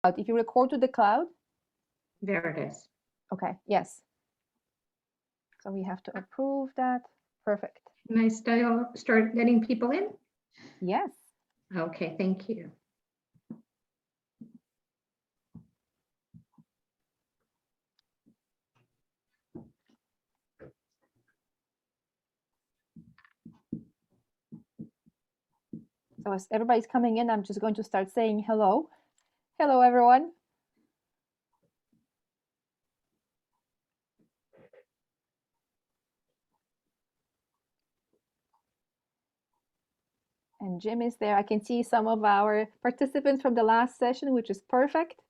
If you record to the cloud. There it is. Okay, yes. So we have to approve that. Perfect. Can I start letting people in? Yes. Okay, thank you. So as everybody's coming in, I'm just going to start saying hello. Hello, everyone. And Jim is there. I can see some of our participants from the last session, which is perfect.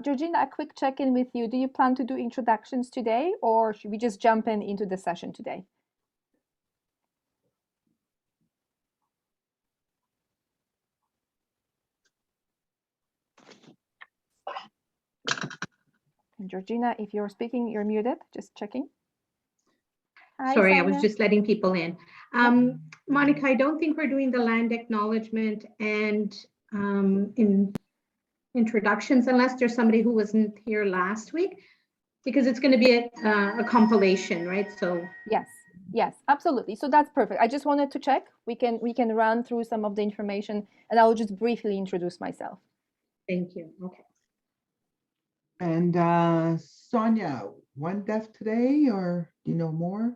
Georgina, a quick check-in with you. Do you plan to do introductions today, or should we just jump into the session today? And Georgina, if you're speaking, you're muted. Just checking. Hi, sorry, Sonia. I was just letting people in. Monica, I don't think we're doing the land acknowledgement and in introductions unless there's somebody who wasn't here last week, because it's going to be a compilation, right? So yes, absolutely. So that's perfect. I just wanted to check. We can run through some of the information, and I'll just briefly introduce myself. Thank you. Okay. And Sonia, one death today, or do you know more?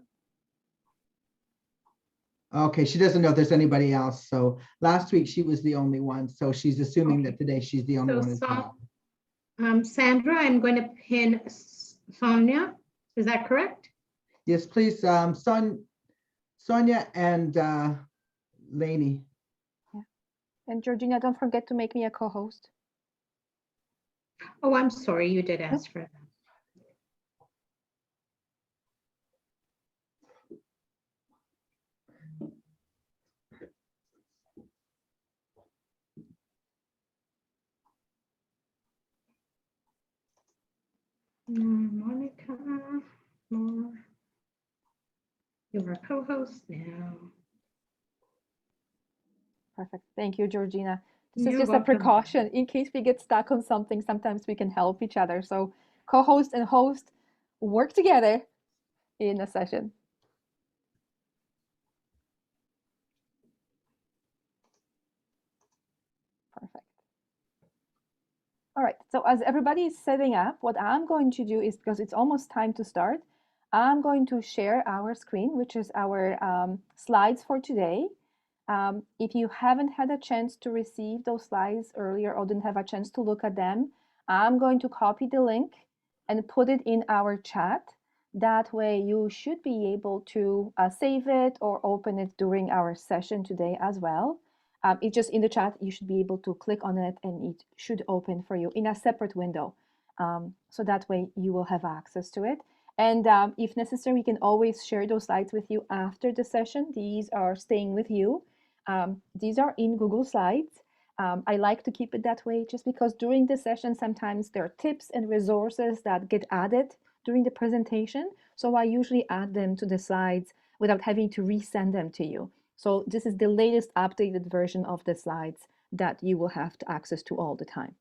Okay, she doesn't know if there's anybody else. So last week she was the only one. So she's assuming that today she's the only one as well. Sandra, I'm going to pin Sonia. Is that correct? Yes, please. Sonia and Lainey. Yeah. And Georgina, don't forget to make me a co-host. Oh, I'm sorry. You did ask for that. Monica, you're a co-host now. Perfect. Thank you, Georgina. This is just a precaution in case we get stuck on something. Sometimes we can help each other. So co-host and host work together in a session. Perfect. All right, so as everybody is setting up, what I'm going to do is, because it's almost time to start, I'm going to share our screen, which is our slides for today. If you haven't had a chance to receive those slides earlier or didn't have a chance to look at them, I'm going to copy the link and put it in our chat. That way you should be able to save it or open it during our session today as well. It's just in the chat, you should be able to click on it and it should open for you in a separate window. So that way you will have access to it. And if necessary, we can always share those slides with you after the session. These are staying with you. These are in Google Slides. I like to keep it that way just because during the session, sometimes there are tips and resources that get added during the presentation. So I usually add them to the slides without having to resend them to you. So this is the latest updated version of the slides that you will have access to all the time.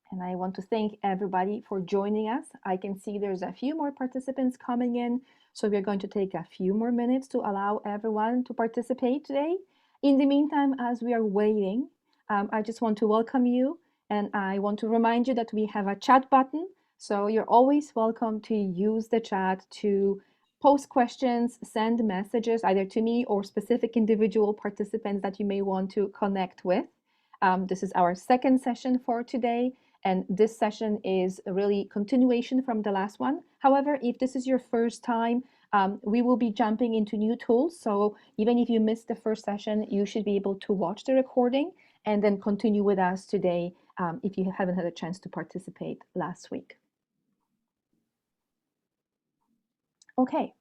And I want to thank everybody for joining us. I can see there's a few more participants coming in, so we're going to take a few more minutes to allow everyone to participate today. In the meantime, as we are waiting, I just want to welcome you, and I want to remind you that we have a chat button. So you're always welcome to use the chat to post questions, send messages either to me or specific individual participants that you may want to connect with. This is our second session for today, and this session is really continuation from the last one. However, if this is your first time, we will be jumping into new tools. So even if you missed the first session, you should be able to watch the recording and then continue with us today if you haven't had a chance to participate last week. Okay,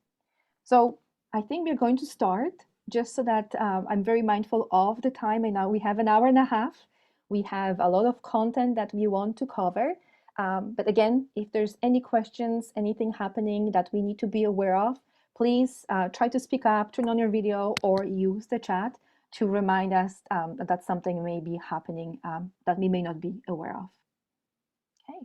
so I think we're going to start just so that I'm very mindful of the time. And now we have an hour and a half. We have a lot of content that we want to cover. But again, if there's any questions, anything happening that we need to be aware of, please try to speak up, turn on your video, or use the chat to remind us that something may be happening that we may not be aware of. Okay.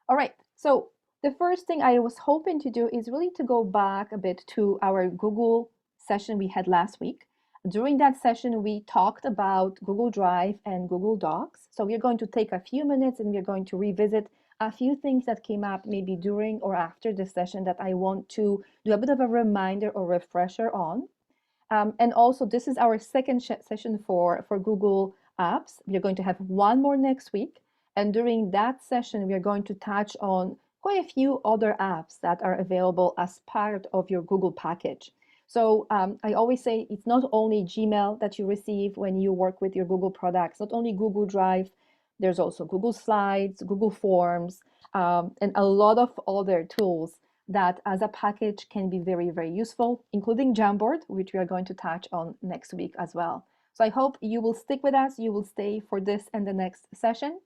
All right, so the first thing I was hoping to do is really to go back a bit to our Google session we had last week. During that session, we talked about Google Drive and Google Docs. So we're going to take a few minutes and we're going to revisit a few things that came up maybe during or after the session that I want to do a bit of a reminder or refresher on. And also, this is our second session for Google Apps. We are going to have one more next week. And during that session, we are going to touch on quite a few other apps that are available as part of your Google package. So I always say it's not only Gmail that you receive when you work with your Google products, not only Google Drive, there's also Google Slides, Google Forms, and a lot of other tools that as a package can be very, very useful, including Jamboard, which we are going to touch on next week as well. So I hope you will stick with us, you will stay for this and the next session.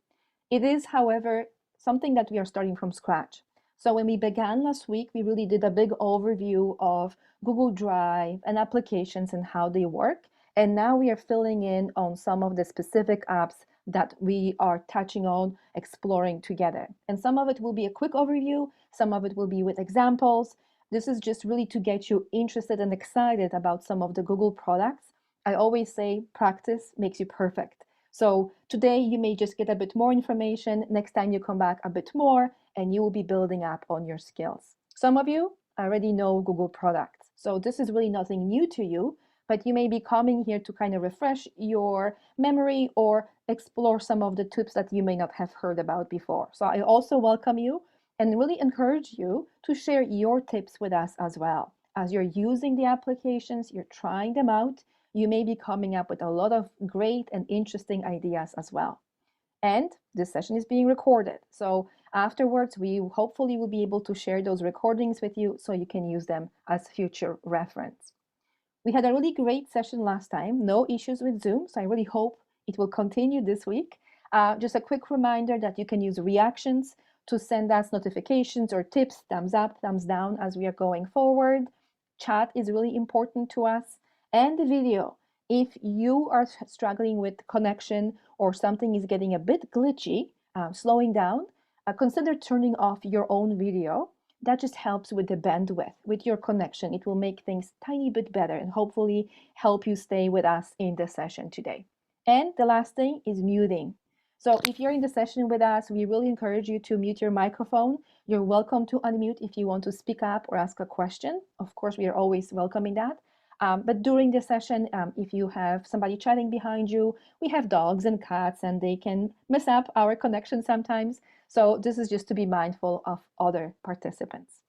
It is, however, something that we are starting from scratch. So when we began last week, we really did a big overview of Google Drive and applications and how they work. And now we are filling in on some of the specific apps that we are touching on, exploring together. And some of it will be a quick overview, some of it will be with examples. This is just really to get you interested and excited about some of the Google products. I always say practice makes you perfect. So today you may just get a bit more information. Next time you come back a bit more, and you will be building up on your skills. Some of you already know Google products. So this is really nothing new to you, but you may be coming here to kind of refresh your memory or explore some of the tips that you may not have heard about before. So I also welcome you and really encourage you to share your tips with us as well. As you're using the applications, you're trying them out, you may be coming up with a lot of great and interesting ideas as well. And this session is being recorded. So afterwards, we hopefully will be able to share those recordings with you so you can use them as future reference. We had a really great session last time, no issues with Zoom, so I really hope it will continue this week. Just a quick reminder that you can use reactions to send us notifications or tips, thumbs up, thumbs down as we are going forward. Chat is really important to us. And the video. If you are struggling with connection or something is getting a bit glitchy, slowing down, consider turning off your own video. That just helps with the bandwidth, with your connection. It will make things tiny bit better and hopefully help you stay with us in the session today. And the last thing is muting. So if you're in the session with us, we really encourage you to mute your microphone. You're welcome to unmute if you want to speak up or ask a question. Of course, we are always welcoming that. But during the session, if you have somebody chatting behind you, we have dogs and cats and they can mess up our connection sometimes. So this is just to be mindful of other participants.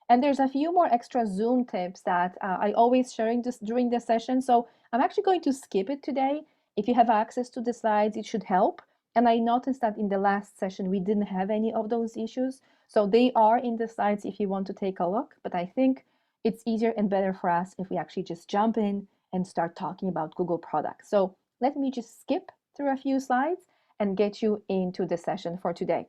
And there's a few more extra Zoom tips that I always sharing this during the session. So I'm actually going to skip it today. If you have access to the slides, it should help. And I noticed that in the last session, we didn't have any of those issues. So they are in the slides if you want to take a look. But I think it's easier and better for us if we actually just jump in and start talking about Google products. So let me just skip through a few slides and get you into the session for today.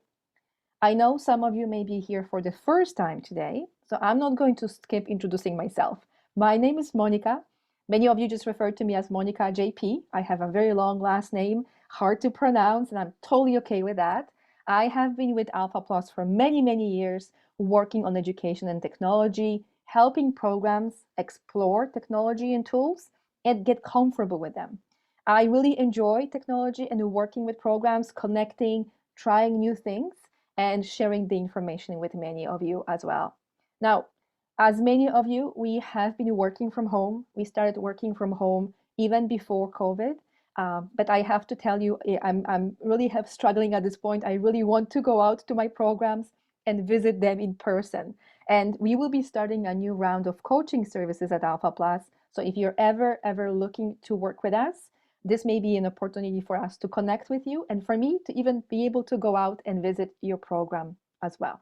I know some of you may be here for the first time today, so I'm not going to skip introducing myself. My name is Monica. Many of you just refer to me as Monica JP. I have a very long last name, hard to pronounce, and I'm totally okay with that. I have been with Alpha Plus for many, many years, working on education and technology, helping programs explore technology and tools and get comfortable with them. I really enjoy technology and working with programs, connecting, trying new things, and sharing the information with many of you as well. Now, as many of you, we have been working from home. We started working from home even before COVID. But I have to tell you, I'm really struggling at this point. I really want to go out to my programs and visit them in person. And we will be starting a new round of coaching services at Alpha Plus. So if you're ever looking to work with us, this may be an opportunity for us to connect with you and for me to even be able to go out and visit your program as well.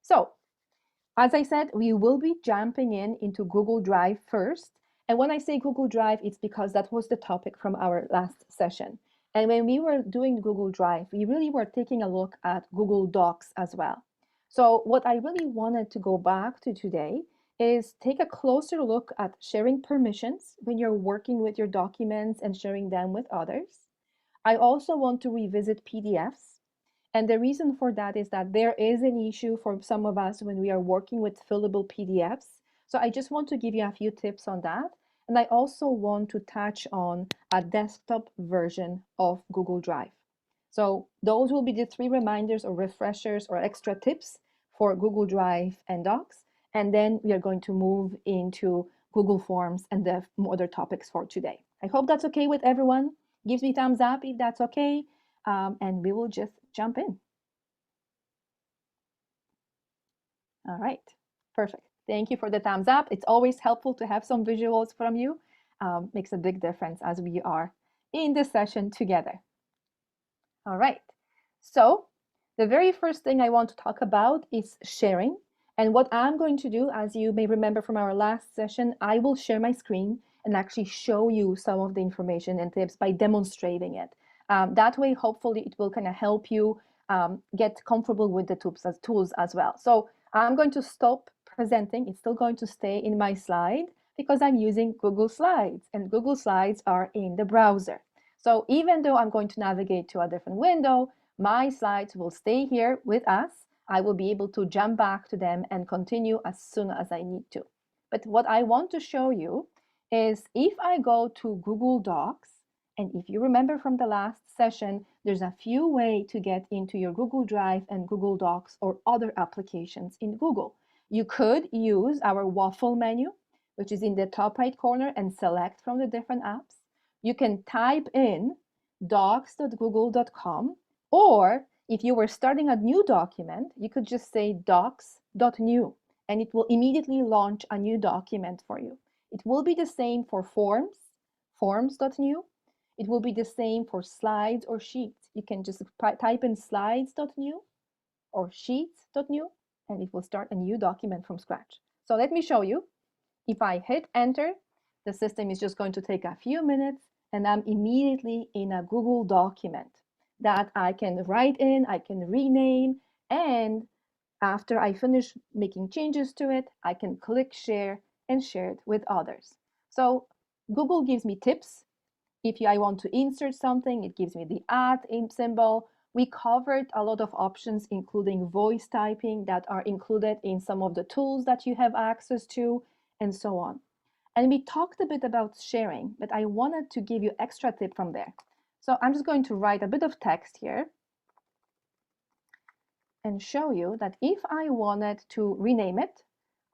So, as I said, we will be jumping into Google Drive first. And when I say Google Drive, it's because that was the topic from our last session. And when we were doing Google Drive, we really were taking a look at Google Docs as well. So what I really wanted to go back to today is take a closer look at sharing permissions when you're working with your documents and sharing them with others. I also want to revisit PDFs. And the reason for that is that there is an issue for some of us when we are working with fillable PDFs. So I just want to give you a few tips on that. And I also want to touch on a desktop version of Google Drive. So those will be the 3 reminders or refreshers or extra tips for Google Drive and Docs. And then we are going to move into Google Forms and the other topics for today. I hope that's okay with everyone. Gives me thumbs up if that's okay. And we will just jump in. All right, perfect. Thank you for the thumbs up. It's always helpful to have some visuals from you. Makes a big difference as we are in this session together. All right, so the very first thing I want to talk about is sharing. And what I'm going to do, as you may remember from our last session, I will share my screen and actually show you some of the information and tips by demonstrating it. That way, hopefully, it will kind of help you get comfortable with the tools as well. So I'm going to stop presenting. It's still going to stay in my slide because I'm using Google Slides, and Google Slides are in the browser. So even though I'm going to navigate to a different window, my slides will stay here with us. I will be able to jump back to them and continue as soon as I need to. But what I want to show you is if I go to Google Docs, and if you remember from the last session, there's a few ways to get into your Google Drive and Google Docs or other applications in Google. You could use our waffle menu, which is in the top right corner, and select from the different apps. You can type in docs.google.com, or if you were starting a new document, you could just say docs.new, and it will immediately launch a new document for you. It will be the same for forms, forms.new. It will be the same for slides or sheets. You can just type in slides.new or sheets.new, and it will start a new document from scratch. So let me show you. If I hit enter, the system is just going to take a few minutes, and I'm immediately in a Google document that I can write in, I can rename, and after I finish making changes to it, I can click share and share it with others. So Google gives me tips. If I want to insert something, it gives me the @ symbol. We covered a lot of options, including voice typing, that are included in some of the tools that you have access to, and so on. And we talked a bit about sharing, but I wanted to give you extra tip from there. So I'm just going to write a bit of text here and show you that if I wanted to rename it,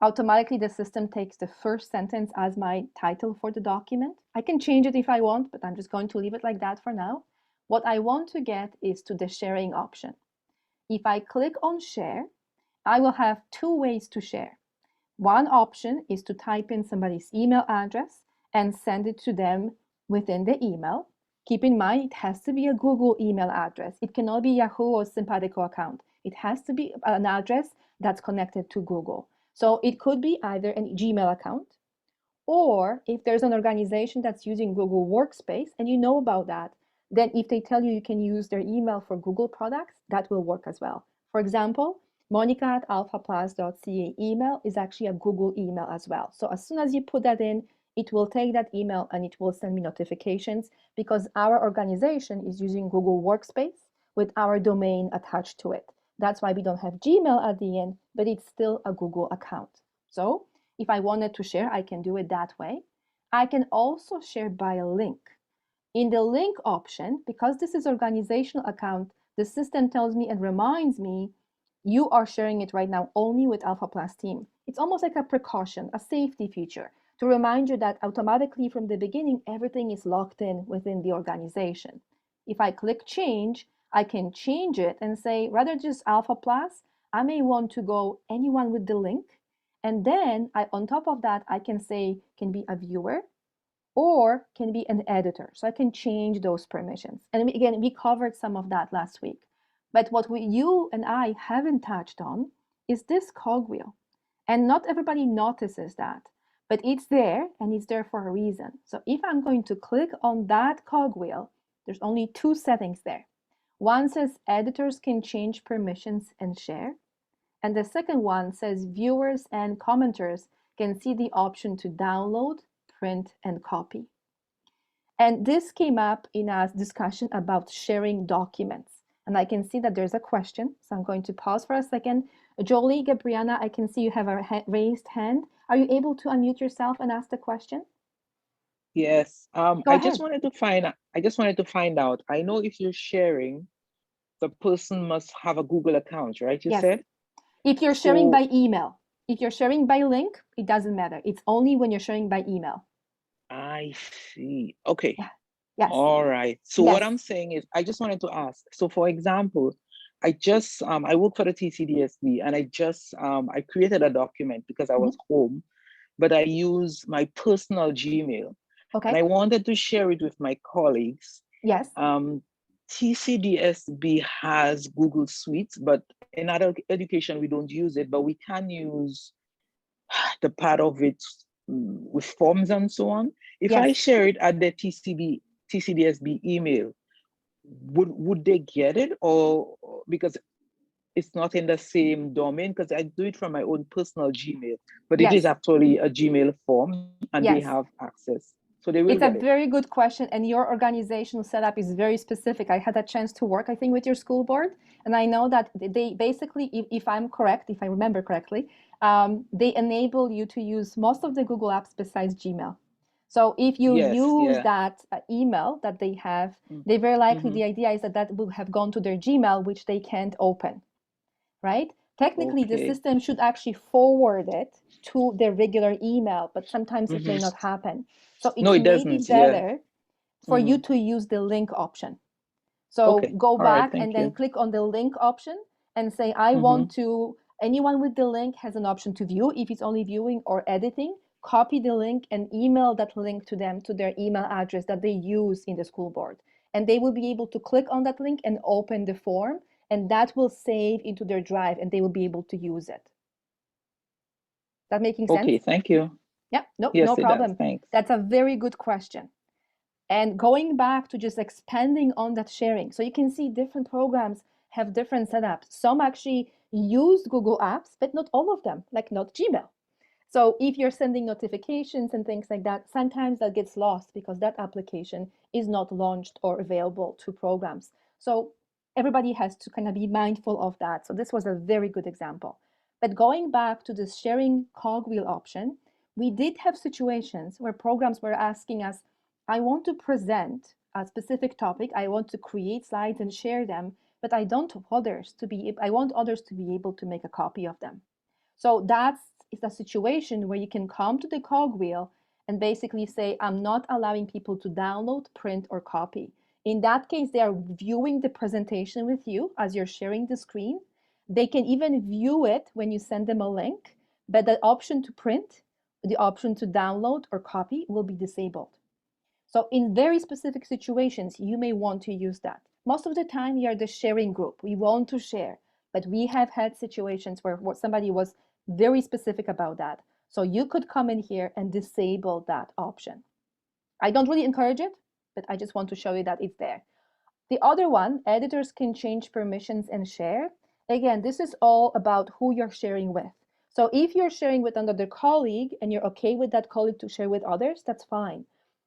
automatically the system takes the first sentence as my title for the document. I can change it if I want, but I'm just going to leave it like that for now. What I want to get is to the sharing option. If I click on share, I will have 2 ways to share. One option is to type in somebody's email address and send it to them within the email. Keep in mind, it has to be a Google email address. It cannot be Yahoo or Simpatico account. It has to be an address that's connected to Google. So it could be either a Gmail account, or if there's an organization that's using Google Workspace and you know about that, then if they tell you you can use their email for Google products, that will work as well. For example, monica@alphaplus.ca email is actually a Google email as well. So as soon as you put that in, it will take that email and it will send me notifications because our organization is using Google Workspace with our domain attached to it. That's why we don't have Gmail at the end, but it's still a Google account. So if I wanted to share, I can do it that way. I can also share by a link. In the link option, because this is organizational account, the system tells me and reminds me, you are sharing it right now only with Alpha Plus team. It's almost like a precaution, a safety feature to remind you that automatically from the beginning, everything is locked in within the organization. If I click change, I can change it and say, rather just Alpha Plus, I may want to go anyone with the link. And then on top of that, I can say, can be a viewer or can be an editor. So I can change those permissions. And again, we covered some of that last week. But what you and I haven't touched on is this cogwheel. And not everybody notices that, but it's there and it's there for a reason. So if I'm going to click on that cogwheel, there's only 2 settings there. One says editors can change permissions and share. And the second one says viewers and commenters can see the option to download, print, and copy. And this came up in a discussion about sharing documents. And I can see that there's a question, so I'm going to pause for a second. Jolie, Gabriana, I can see you have a raised hand. Are you able to unmute yourself and ask the question? Yes. Go I ahead. just wanted to find out. I know if you're sharing, the person must have a Google account, right? You Yes. said? If you're sharing by email. If you're sharing by link, it doesn't matter. It's only when you're sharing by email. I see. Okay. Yeah. Yes. All right. So Yes. what I'm saying is, I just wanted to ask. So for example, I just I work for the TCDSB, and I created a document because I was home, but I use my personal Gmail. Okay. And I wanted to share it with my colleagues. Yes. TCDSB has Google Suites, but in adult education, we don't use it, but we can use the part of it with forms and so on. If I share it at the TCDSB email, would they get it? Or because it's not in the same domain, because I do it from my own personal Gmail, but it is actually a Gmail form and they have access. So they will It's a get it. very good question, and your organizational setup is very specific. I had a chance to work, I think, with your school board, and I know that they basically, if I'm correct, if I remember correctly, they enable you to use most of the Google apps besides Gmail. So if you use that email that they have, they very likely, the idea is that that will have gone to their Gmail, which they can't open, right? Technically, the system should actually forward it to their regular email, but sometimes it may not happen. So it's maybe better for you to use the link option. So go back and then click on the link option and say, I want to, anyone with the link has an option to view if it's only viewing or editing, copy the link and email that link to them, to their email address that they use in the school board. And they will be able to click on that link and open the form, and that will save into their drive and they will be able to use it. That making sense? Okay, thank you. Yeah, no, yes, no problem. Thanks. That's a very good question. And going back to just expanding on that sharing. So you can see different programs have different setups. Some actually use Google Apps, but not all of them, like not Gmail. So if you're sending notifications and things like that, sometimes that gets lost because that application is not launched or available to programs. So everybody has to kind of be mindful of that. So this was a very good example. But going back to the sharing cogwheel option, we did have situations where programs were asking us, I want to present a specific topic, I want to create slides and share them, but I want others to be able to make a copy of them. So that's a situation where you can come to the cogwheel and basically say, I'm not allowing people to download, print, or copy. In that case, they are viewing the presentation with you as you're sharing the screen. They can even view it when you send them a link, but the option to print, the option to download or copy will be disabled. So in very specific situations, you may want to use that. Most of the time, we are the sharing group. We want to share, but we have had situations where somebody was very specific about that. So you could come in here and disable that option. I don't really encourage it, but I just want to show you that it's there. The other one, editors can change permissions and share. Again, this is all about who you're sharing with. So if you're sharing with another colleague and you're okay with that colleague to share with others, that's fine.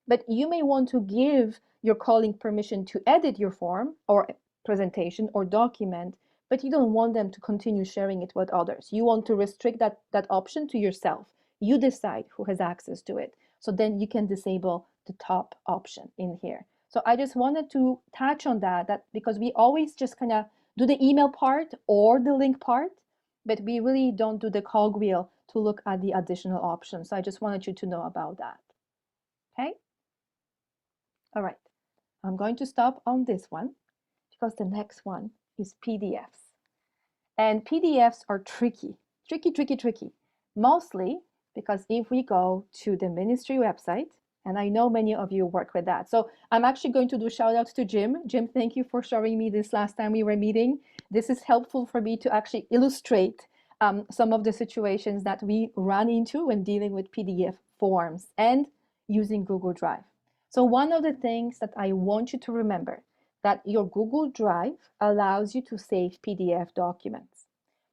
But you may want to give your colleague permission to edit your form or presentation or document, but you don't want them to continue sharing it with others. You want to restrict that option to yourself. You decide who has access to it. So then you can disable the top option in here. So I just wanted to touch on that because we always just kind of do the email part or the link part, but we really don't do the cogwheel to look at the additional options. So I just wanted you to know about that. Okay? All right. I'm going to stop on this one because the next one is PDFs. And PDFs are tricky, tricky. Mostly because if we go to the ministry website, and I know many of you work with that. So I'm actually going to do shout out to Jim. Jim, thank you for showing me this last time we were meeting. This is helpful for me to actually illustrate some of the situations that we run into when dealing with PDF forms and using Google Drive. So one of the things that I want you to remember that your Google Drive allows you to save PDF documents.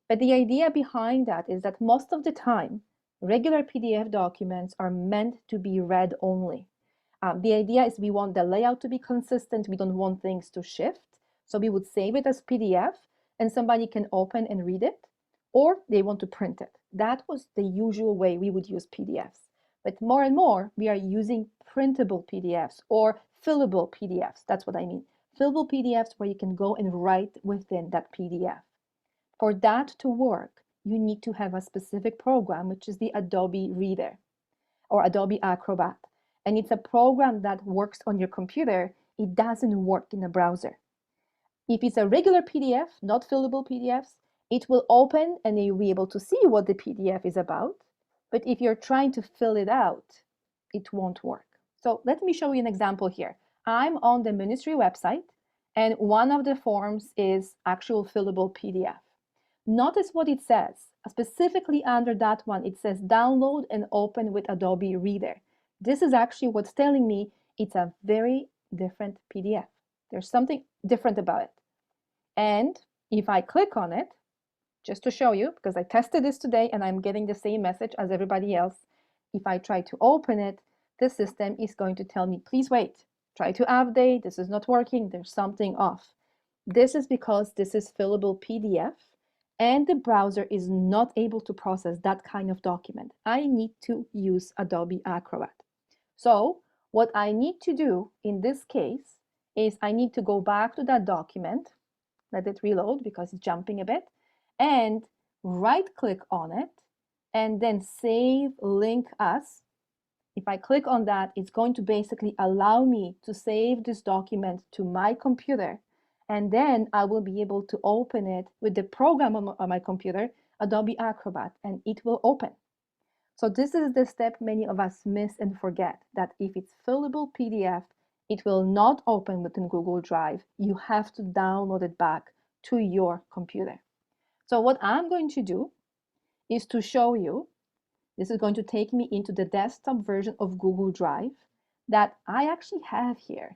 But the idea behind that is that most of the time, regular PDF documents are meant to be read only. The idea is we want the layout to be consistent. We don't want things to shift. So we would save it as PDF and somebody can open and read it, or they want to print it. That was the usual way we would use PDFs. But more and more, we are using printable PDFs or fillable PDFs. That's what I mean. Fillable PDFs where you can go and write within that PDF. For that to work, you need to have a specific program, which is the Adobe Reader or Adobe Acrobat. And it's a program that works on your computer. It doesn't work in a browser. If it's a regular PDF, not fillable PDFs, it will open and you'll be able to see what the PDF is about. But if you're trying to fill it out, it won't work. So let me show you an example here. I'm on the ministry website, and one of the forms is actual fillable PDF. Notice what it says. Specifically under that one, it says download and open with Adobe Reader. This is actually what's telling me it's a very different PDF. There's something different about it. And if I click on it, just to show you, because I tested this today and I'm getting the same message as everybody else, if I try to open it, the system is going to tell me, please wait, try to update, this is not working, there's something off. This is because this is fillable PDF and the browser is not able to process that kind of document. I need to use Adobe Acrobat. So what I need to do in this case is I need to go back to that document, let it reload because it's jumping a bit, and right-click on it, and then save link as. If I click on that, it's going to basically allow me to save this document to my computer, and then I will be able to open it with the program on my computer, Adobe Acrobat, and it will open. So this is the step many of us miss and forget, that if it's fillable PDF, it will not open within Google Drive. You have to download it back to your computer. So what I'm going to do is to show you, this is going to take me into the desktop version of Google Drive that I actually have here.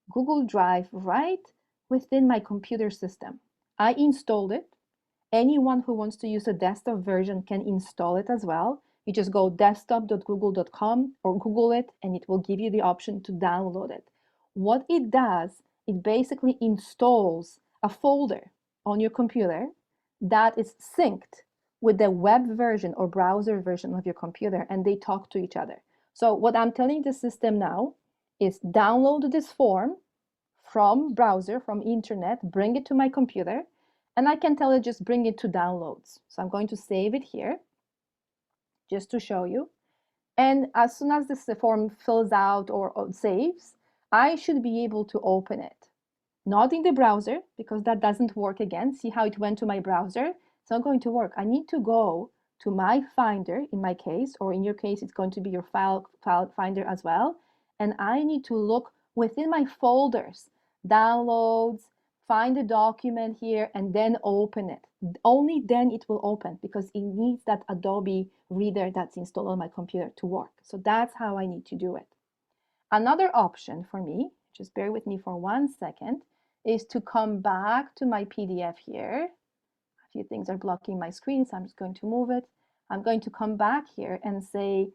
Google Drive right within my computer system. I installed it. Anyone who wants to use a desktop version can install it as well. You just go desktop.google.com or Google it, and it will give you the option to download it. What it does, it basically installs a folder on your computer that is synced with the web version or browser version of your computer, and they talk to each other. So what I'm telling the system now is download this form from browser, from internet, bring it to my computer, and I can tell it just bring it to downloads. So I'm going to save it here just to show you. And as soon as this form fills out or saves, I should be able to open it. Not in the browser, because that doesn't work again. See how it went to my browser? It's not going to work. I need to go to my Finder in my case, or in your case, it's going to be your file Finder as well. And I need to look within my folders, downloads, find the document here, and then open it. Only then it will open, because it needs that Adobe Reader that's installed on my computer to work. So that's how I need to do it. Another option for me, just bear with me for 1 second, is to come back to my PDF here. A few things are blocking my screen, so I'm just going to move it. I'm going to come back here and say,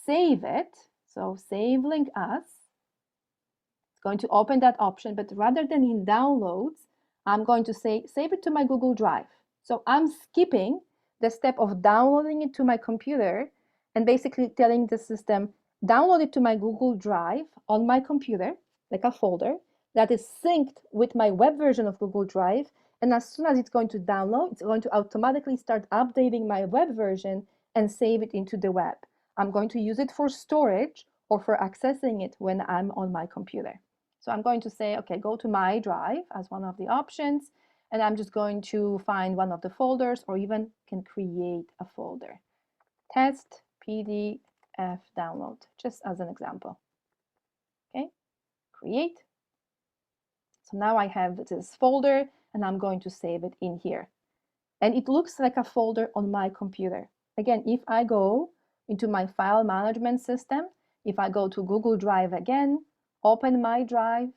save it. So save link as. It's going to open that option, but rather than in downloads, I'm going to say, save it to my Google Drive. So I'm skipping the step of downloading it to my computer and basically telling the system, download it to my Google Drive on my computer, like a folder that is synced with my web version of Google Drive. And as soon as it's going to download, it's going to automatically start updating my web version and save it into the web. I'm going to use it for storage or for accessing it when I'm on my computer. So I'm going to say, okay, go to my drive as one of the options, and I'm just going to find one of the folders, or even can create a folder. Test PDF download, just as an example. Okay, create. So now I have this folder, and I'm going to save it in here. And it looks like a folder on my computer. Again, if I go into my file management system, if I go to Google Drive again, open my drive,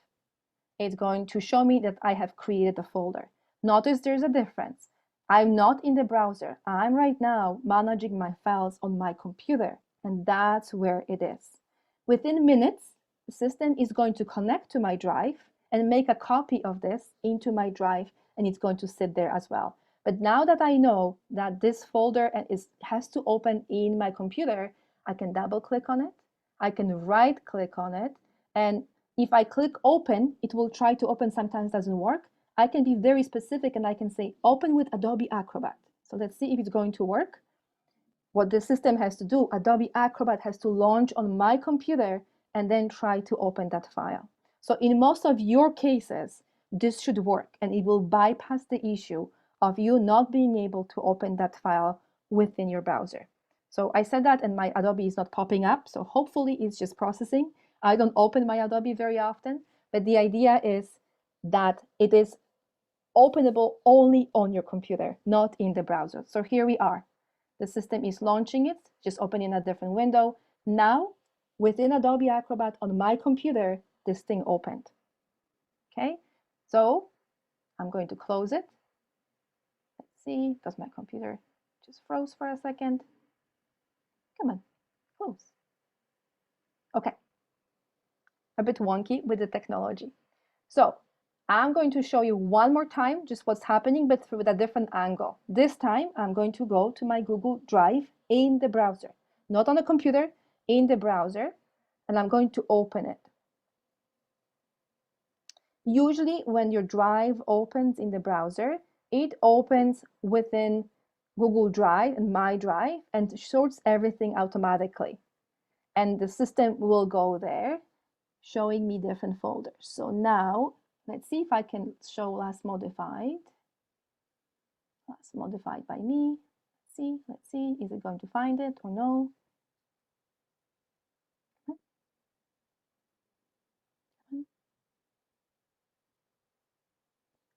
it's going to show me that I have created a folder. Notice there's a difference. I'm not in the browser. I'm right now managing my files on my computer, and that's where it is. Within minutes, the system is going to connect to my drive and make a copy of this into my drive, and it's going to sit there as well. But now that I know that this folder has to open in my computer, I can double click on it. I can right click on it. And if I click open, it will try to open, sometimes doesn't work. I can be very specific and I can say open with Adobe Acrobat. So let's see if it's going to work. What the system has to do, Adobe Acrobat has to launch on my computer and then try to open that file. So in most of your cases, this should work and it will bypass the issue of you not being able to open that file within your browser. So I said that and my Adobe is not popping up. So hopefully it's just processing. I don't open my Adobe very often, but the idea is that it is openable only on your computer, not in the browser. So here we are. The system is launching it, just opening a different window. Now, within Adobe Acrobat on my computer, this thing opened. Okay, so I'm going to close it. Let's see, because my computer just froze for a second. Come on, close. Okay, a bit wonky with the technology. So I'm going to show you one more time just what's happening, but with a different angle. This time, I'm going to go to my Google Drive in the browser, not on the computer, in the browser, and I'm going to open it. Usually, when your drive opens in the browser, it opens within Google Drive and My Drive and sorts everything automatically. And the system will go there, showing me different folders. So now, let's see if I can show last modified. Last modified by me. Let's see, is it going to find it or no?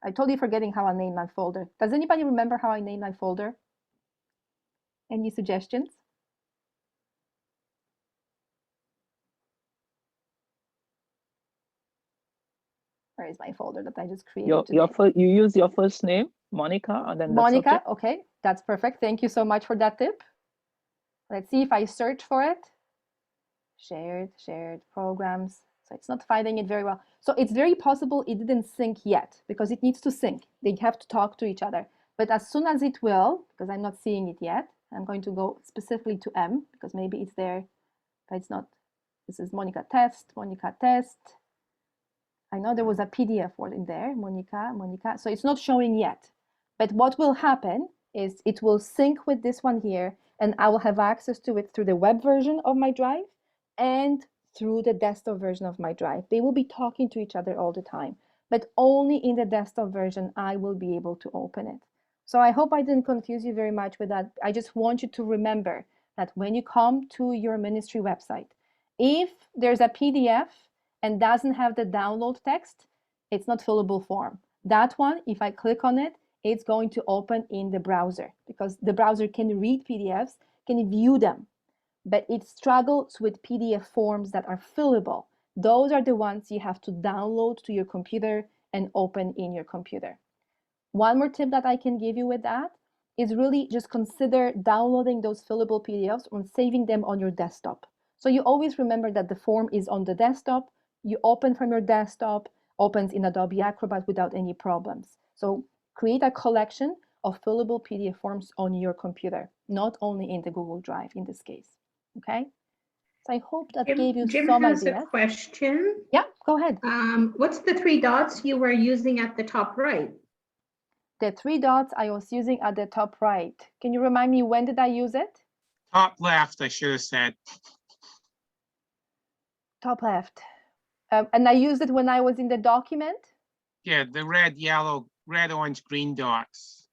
I'm totally forgetting how I named my folder. Does anybody remember how I named my folder? Any suggestions? Where is my folder that I just created? You use your first name, Monica, and then Monica, the subject? okay, that's perfect. Thank you so much for that tip. Let's see if I search for it. Shared programs. So it's not finding it very well. So it's very possible it didn't sync yet because it needs to sync. They have to talk to each other. But as soon as it will, because I'm not seeing it yet, I'm going to go specifically to M because maybe it's there, but it's not. This is Monica test, Monica test. I know there was a PDF word in there, Monica. So it's not showing yet. But what will happen is it will sync with this one here, and I will have access to it through the web version of my drive and through the desktop version of my drive. They will be talking to each other all the time, but only in the desktop version I will be able to open it. So I hope I didn't confuse you very much with that. I just want you to remember that when you come to your ministry website, if there's a PDF and doesn't have the download text, it's not fillable form. That one, if I click on it, it's going to open in the browser because the browser can read PDFs, can view them, but it struggles with PDF forms that are fillable. Those are the ones you have to download to your computer and open in your computer. One more tip that I can give you with that is really just consider downloading those fillable PDFs and saving them on your desktop. So you always remember that the form is on the desktop, you open from your desktop, opens in Adobe Acrobat without any problems. So create a collection of fillable PDF forms on your computer, not only in the Google Drive in this case, okay? So I hope that gave you some ideas. Jim has a question. Yeah, go ahead. What's the 3 dots you were using at the top right? The 3 dots I was using at the top right. Can you remind me, when did I use it? Top left, I should have said. Top left. And I used it when I was in the document? Yeah, the red, yellow, red, orange, green dots.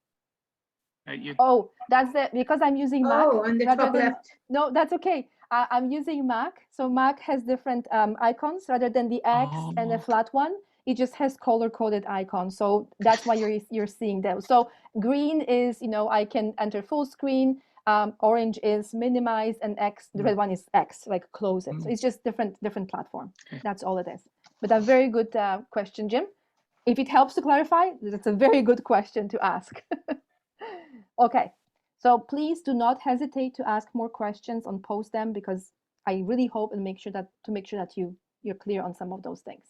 Oh, that's because I'm using Mac. Oh, on the top left. No, that's okay. I'm using Mac. So Mac has different icons rather than the X and the flat one. It just has color-coded icons. So that's why you're seeing those. So green is, I can enter full screen. Orange is minimize, and X, the red one is X, like close it. So it's just different platform. That's all it is. But a very good question, Jim. If it helps to clarify, that's a very good question to ask. Okay, so please do not hesitate to ask more questions and post them, because I really hope and make sure that you're clear on some of those things.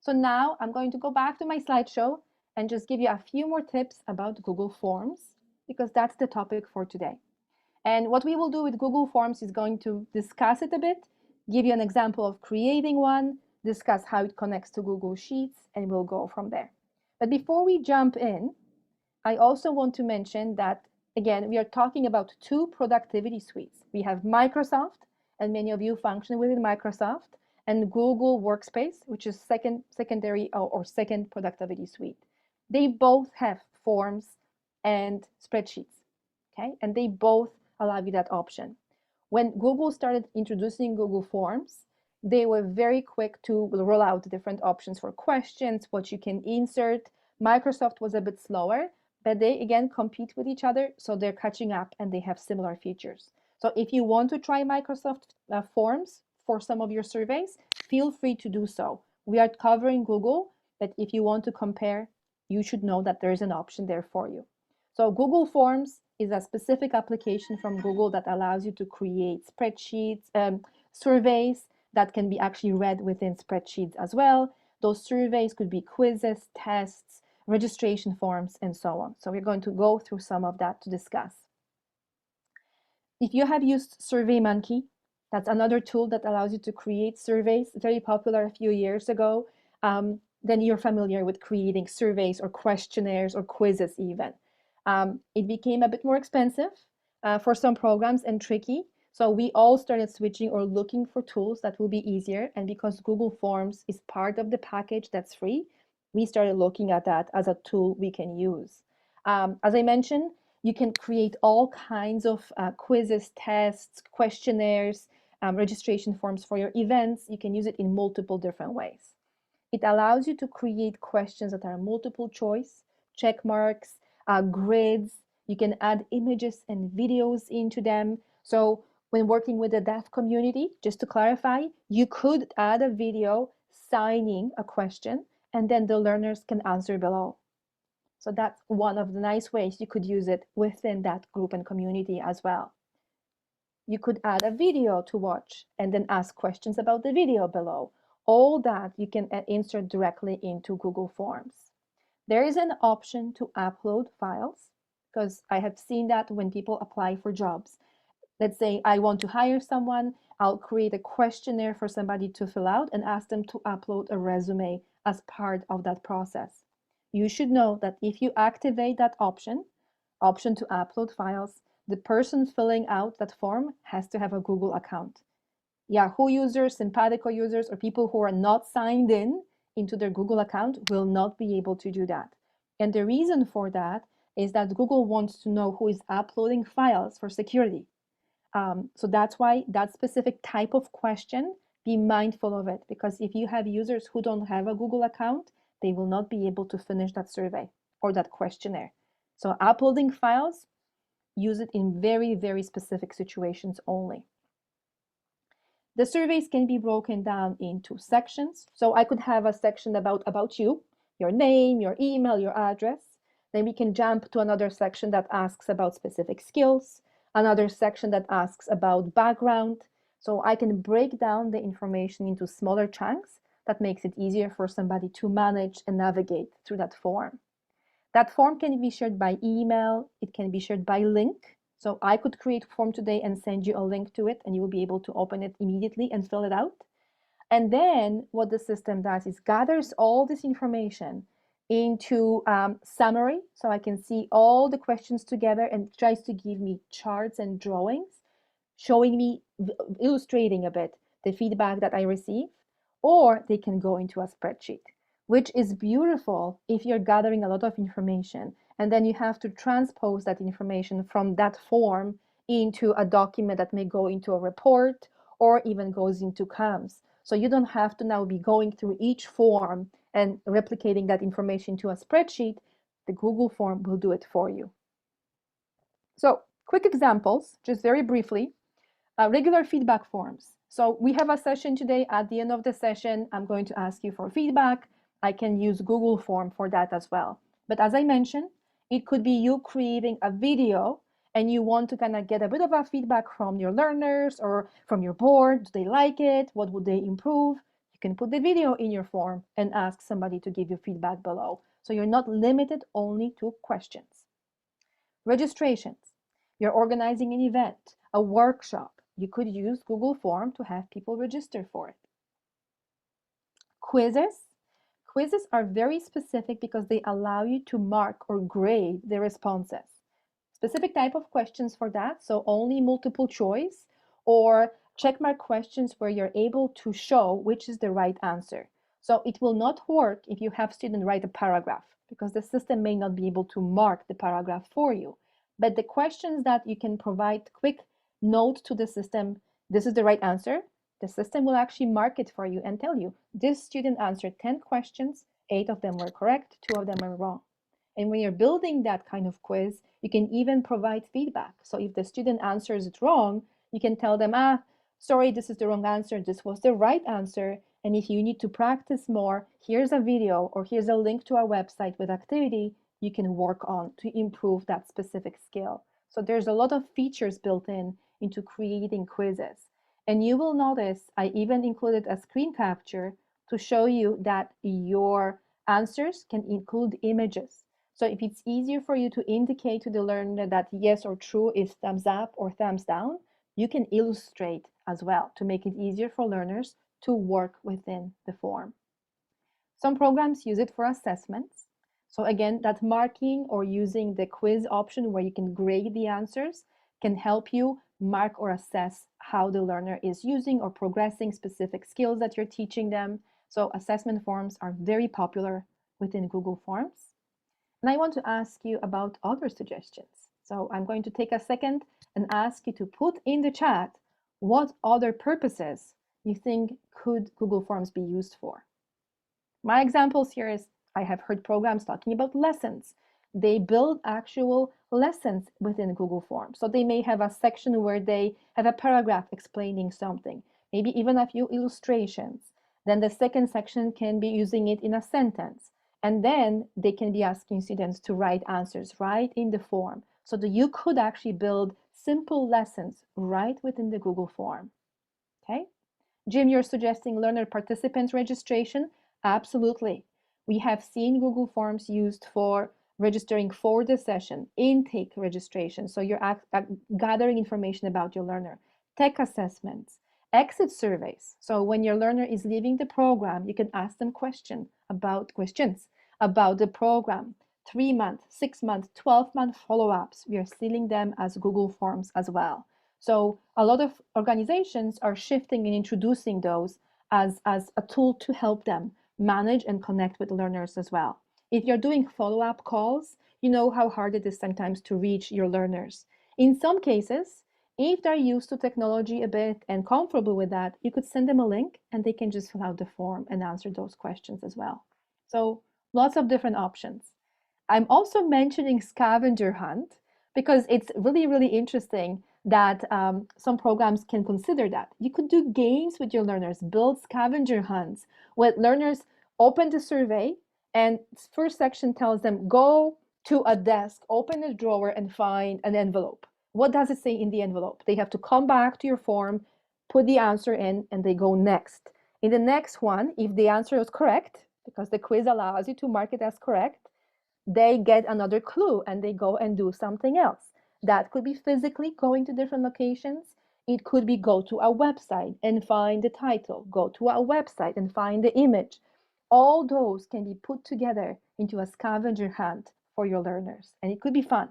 So now I'm going to go back to my slideshow and just give you a few more tips about Google Forms, because that's the topic for today. And what we will do with Google Forms is going to discuss it a bit, give you an example of creating one, discuss how it connects to Google Sheets, and we'll go from there. But before we jump in, I also want to mention that, again, we are talking about two productivity suites. We have Microsoft, and many of you function within Microsoft, and Google Workspace, which is secondary or second productivity suite. They both have forms and spreadsheets, okay? And they both allow you that option. When Google started introducing Google Forms, they were very quick to roll out different options for questions, what you can insert. Microsoft was a bit slower, but they again compete with each other, so they're catching up and they have similar features. So if you want to try Microsoft Forms for some of your surveys, feel free to do so. We are covering Google, but if you want to compare, you should know that there is an option there for you. So Google Forms is a specific application from Google that allows you to create spreadsheets, surveys that can be actually read within spreadsheets as well. Those surveys could be quizzes, tests, registration forms, and so on. So we're going to go through some of that to discuss. If you have used SurveyMonkey, that's another tool that allows you to create surveys, very popular a few years ago, then you're familiar with creating surveys or questionnaires or quizzes even. It became a bit more expensive for some programs and tricky. So we all started switching or looking for tools that will be easier. And because Google Forms is part of the package that's free, we started looking at that as a tool we can use. As I mentioned, you can create all kinds of quizzes, tests, questionnaires, registration forms for your events. You can use it in multiple different ways. It allows you to create questions that are multiple choice, check marks, grids. You can add images and videos into them. So when working with the deaf community, just to clarify, you could add a video signing a question, and then the learners can answer below. So that's one of the nice ways you could use it within that group and community as well. You could add a video to watch and then ask questions about the video below. All that you can insert directly into Google Forms. There is an option to upload files, because I have seen that when people apply for jobs. Let's say I want to hire someone, I'll create a questionnaire for somebody to fill out and ask them to upload a resume as part of that process. You should know that if you activate that option to upload files, the person filling out that form has to have a Google account. Yahoo users, Simpatico users, or people who are not signed in into their Google account will not be able to do that. And the reason for that is that Google wants to know who is uploading files for security. So that's why that specific type of question, be mindful of it, because if you have users who don't have a Google account, they will not be able to finish that survey or that questionnaire. So uploading files, use it in very, very specific situations only. The surveys can be broken down into sections. So I could have a section about you, your name, your email, your address. Then we can jump to another section that asks about specific skills, another section that asks about background. So I can break down the information into smaller chunks that makes it easier for somebody to manage and navigate through that form. That form can be shared by email. It can be shared by link. So I could create a form today and send you a link to it, and you will be able to open it immediately and fill it out. And then what the system does is gathers all this information into summary, so I can see all the questions together, and tries to give me charts and drawings, showing me, illustrating a bit the feedback that I receive, or they can go into a spreadsheet, which is beautiful if you're gathering a lot of information and then you have to transpose that information from that form into a document that may go into a report or even goes into CAMS. So you don't have to now be going through each form and replicating that information to a spreadsheet. The Google form will do it for you. So quick examples, just very briefly. Regular feedback forms. So we have a session today. At the end of the session, I'm going to ask you for feedback. I can use Google form for that as well. But as I mentioned, It could be you creating a video and you want to kind of get a bit of a feedback from your learners or from your board. Do they like it? What would they improve? You can put the video in your form and ask somebody to give you feedback below. So you're not limited only to questions. Registrations. You're organizing an event, a workshop. You could use Google Form to have people register for it. Quizzes. Quizzes are very specific because they allow you to mark or grade the responses. Specific type of questions for that, so only multiple choice or checkmark questions where you're able to show which is the right answer. So it will not work if you have students write a paragraph because the system may not be able to mark the paragraph for you. But the questions that you can provide quick note to the system, this is the right answer, the system will actually mark it for you and tell you, this student answered 10 questions, 8 of them were correct, 2 of them are wrong. And when you're building that kind of quiz, you can even provide feedback. So if the student answers it wrong, you can tell them, sorry, this is the wrong answer, this was the right answer. And if you need to practice more, here's a video or here's a link to our website with activity you can work on to improve that specific skill. So there's a lot of features built into creating quizzes. And you will notice I even included a screen capture to show you that your answers can include images. So if it's easier for you to indicate to the learner that yes or true is thumbs up or thumbs down, you can illustrate as well to make it easier for learners to work within the form. Some programs use it for assessments. So again, that marking or using the quiz option where you can grade the answers can help you mark or assess how the learner is using or progressing specific skills that you're teaching them. So assessment forms are very popular within Google Forms. And I want to ask you about other suggestions. So I'm going to take a second and ask you to put in the chat what other purposes you think could Google Forms be used for. My examples here is I have heard programs talking about lessons. They build actual lessons within Google Forms. So they may have a section where they have a paragraph explaining something, maybe even a few illustrations. Then the second section can be using it in a sentence. And then they can be asking students to write answers right in the form. So that you could actually build simple lessons right within the Google form. Okay? Jim, you're suggesting learner participant registration? Absolutely. We have seen Google Forms used for registering for the session, intake registration. So you're gathering information about your learner, tech assessments, exit surveys. So when your learner is leaving the program, you can ask them questions about the program, 3-month, 6-month, 12-month follow-ups. We are sealing them as Google Forms as well. So a lot of organizations are shifting and introducing those as a tool to help them manage and connect with learners as well. If you're doing follow-up calls, you know how hard it is sometimes to reach your learners. In some cases, if they're used to technology a bit and comfortable with that, you could send them a link and they can just fill out the form and answer those questions as well. So lots of different options. I'm also mentioning scavenger hunt because it's really, really interesting that some programs can consider that. You could do games with your learners, build scavenger hunts, where learners open the survey and first section tells them, go to a desk, open a drawer and find an envelope. What does it say in the envelope? They have to come back to your form, put the answer in, and they go next. In the next one, if the answer is correct, because the quiz allows you to mark it as correct, they get another clue and they go and do something else. That could be physically going to different locations. It could be go to a website and find the title, go to a website and find the image. All those can be put together into a scavenger hunt for your learners, and it could be fun.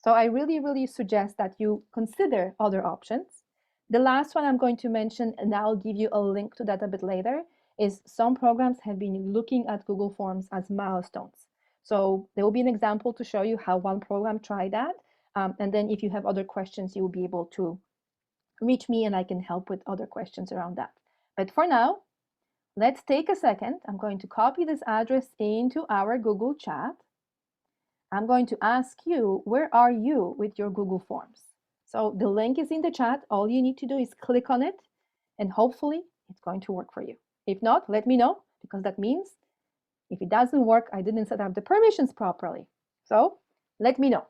So I really, really suggest that you consider other options. The last one I'm going to mention, and I'll give you a link to that a bit later, is some programs have been looking at Google Forms as milestones. So there will be an example to show you how one program tried that. And then if you have other questions, you will be able to reach me and I can help with other questions around that. But for now, let's take a second. I'm going to copy this address into our Google chat. I'm going to ask you, where are you with your Google Forms? So the link is in the chat. All you need to do is click on it and hopefully it's going to work for you. If not, let me know, because that means if it doesn't work, I didn't set up the permissions properly. So Let me know.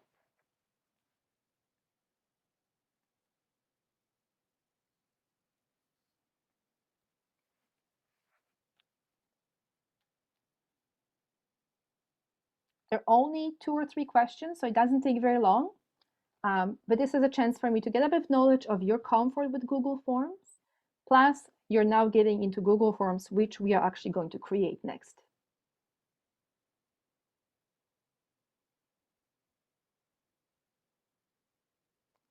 There are only 2 or 3 questions, so it doesn't take very long. But this is a chance for me to get a bit of knowledge of your comfort with Google Forms. Plus, you're now getting into Google Forms, which we are actually going to create next.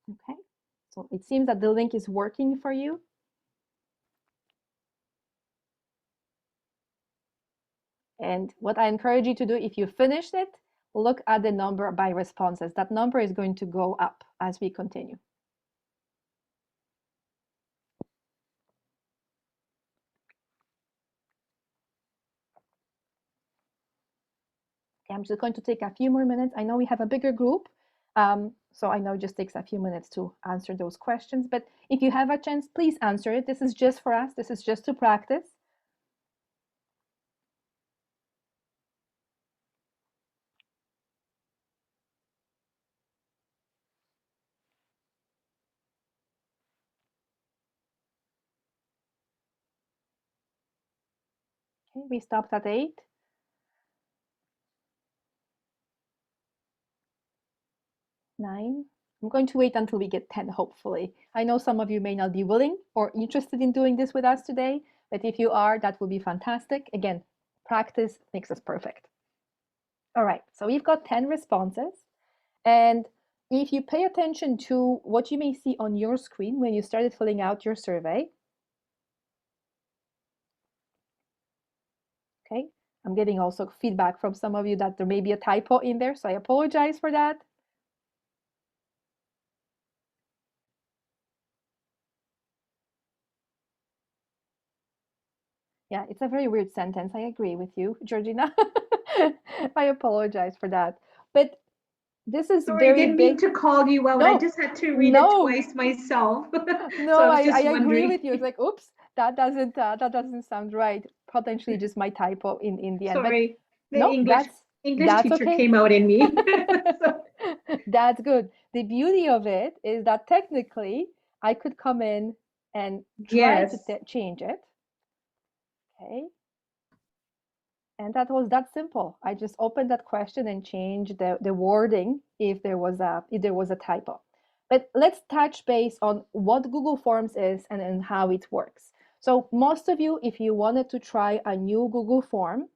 Okay, so it seems that the link is working for you. And what I encourage you to do, if you finished it, look at the number by responses. That number is going to go up as we continue. Okay, I'm just going to take a few more minutes. I know we have a bigger group, so I know it just takes a few minutes to answer those questions. But if you have a chance, please answer it. This is just for us. This is just to practice. Okay, we stopped at 8. 9. I'm going to wait until we get 10, hopefully. I know some of you may not be willing or interested in doing this with us today, but if you are, that will be fantastic. Again, practice makes us perfect. All right, so we've got 10 responses. And if you pay attention to what you may see on your screen when you started filling out your survey, okay, I'm getting also feedback from some of you that there may be a typo in there, so I apologize for that. Yeah, it's a very weird sentence. I agree with you, Georgina. I apologize for that. But this is Sorry, very didn't big. mean to call you out. I just had to read it twice myself. No, So I was I just agree wondering. with you. It's like, oops, that doesn't sound right. Potentially just my typo in the end. Sorry, but the no, English that's teacher okay. came out in me. So. That's good. The beauty of it is that technically I could come in and try to change it. Okay. And that was that simple. I just opened that question and changed the wording if there was a typo. But let's touch base on what Google Forms is and how it works. So most of you, if you wanted to try a new Google form,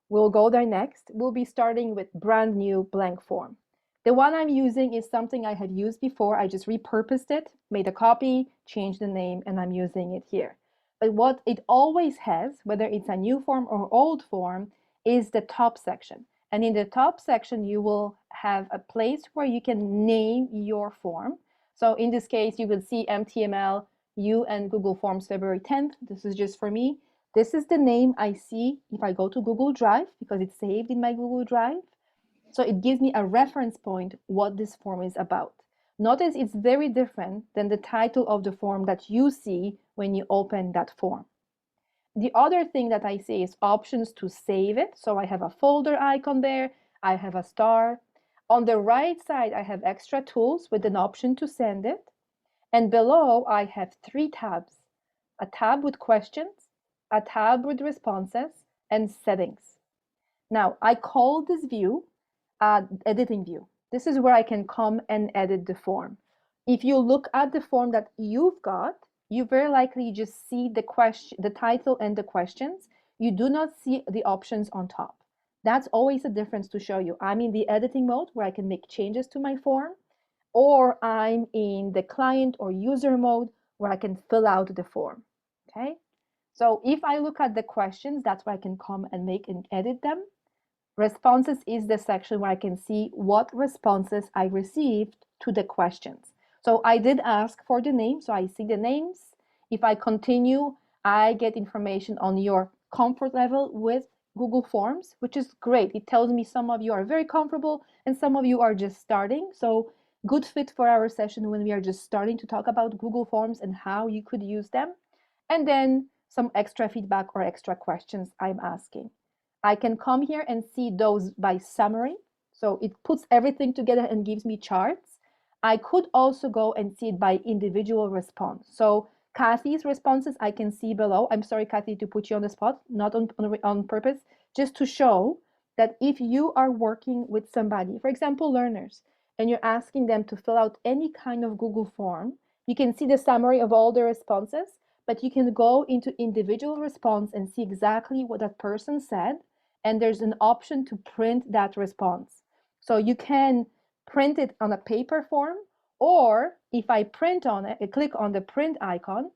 we'll go there next. We'll be starting with brand new blank form. The one I'm using is something I had used before. I just repurposed it, made a copy, changed the name, and I'm using it here. But what it always has, whether it's a new form or old form, is the top section. And in the top section, you will have a place where you can name your form. So in this case, you will see MTML, you and Google Forms February 10th. This is just for me. This is the name I see if I go to Google Drive because it's saved in my Google Drive. So it gives me a reference point what this form is about. Notice it's very different than the title of the form that you see when you open that form. The other thing that I see is options to save it. So I have a folder icon there. I have a star. On the right side, I have extra tools with an option to send it. And below, I have 3 tabs. A tab with questions, a tab with responses, and settings. Now, I call this view editing view. This is where I can come and edit the form. If you look at the form that you've got, you very likely just see the title and the questions. You do not see the options on top. That's always a difference to show you. I'm in the editing mode where I can make changes to my form, or I'm in the client or user mode where I can fill out the form. Okay, so if I look at the questions, that's where I can come and make and edit them. Responses is the section where I can see what responses I received to the questions. So I did ask for the name, so I see the names. If I continue, I get information on your comfort level with Google Forms, which is great. It tells me some of you are very comfortable and some of you are just starting. So good fit for our session when we are just starting to talk about Google Forms and how you could use them. And then some extra feedback or extra questions I'm asking. I can come here and see those by summary. So it puts everything together and gives me charts. I could also go and see it by individual response. So Kathy's responses I can see below. I'm sorry, Kathy, to put you on the spot, not on purpose, just to show that if you are working with somebody, for example, learners, and you're asking them to fill out any kind of Google form, you can see the summary of all the responses, but you can go into individual response and see exactly what that person said. And there's an option to print that response. So you can print it on a paper form, or if I print on it, I click on the print icon,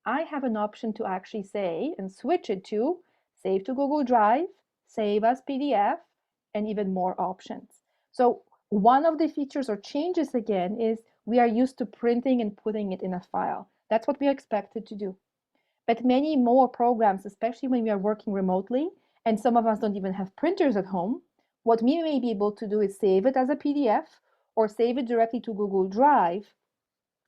I have an option to actually say and switch it to save to Google Drive, save as PDF, and even more options. So one of the features or changes again is we are used to printing and putting it in a file. That's what we are expected to do. But many more programs, especially when we are working remotely, and some of us don't even have printers at home, what we may be able to do is save it as a PDF or save it directly to Google Drive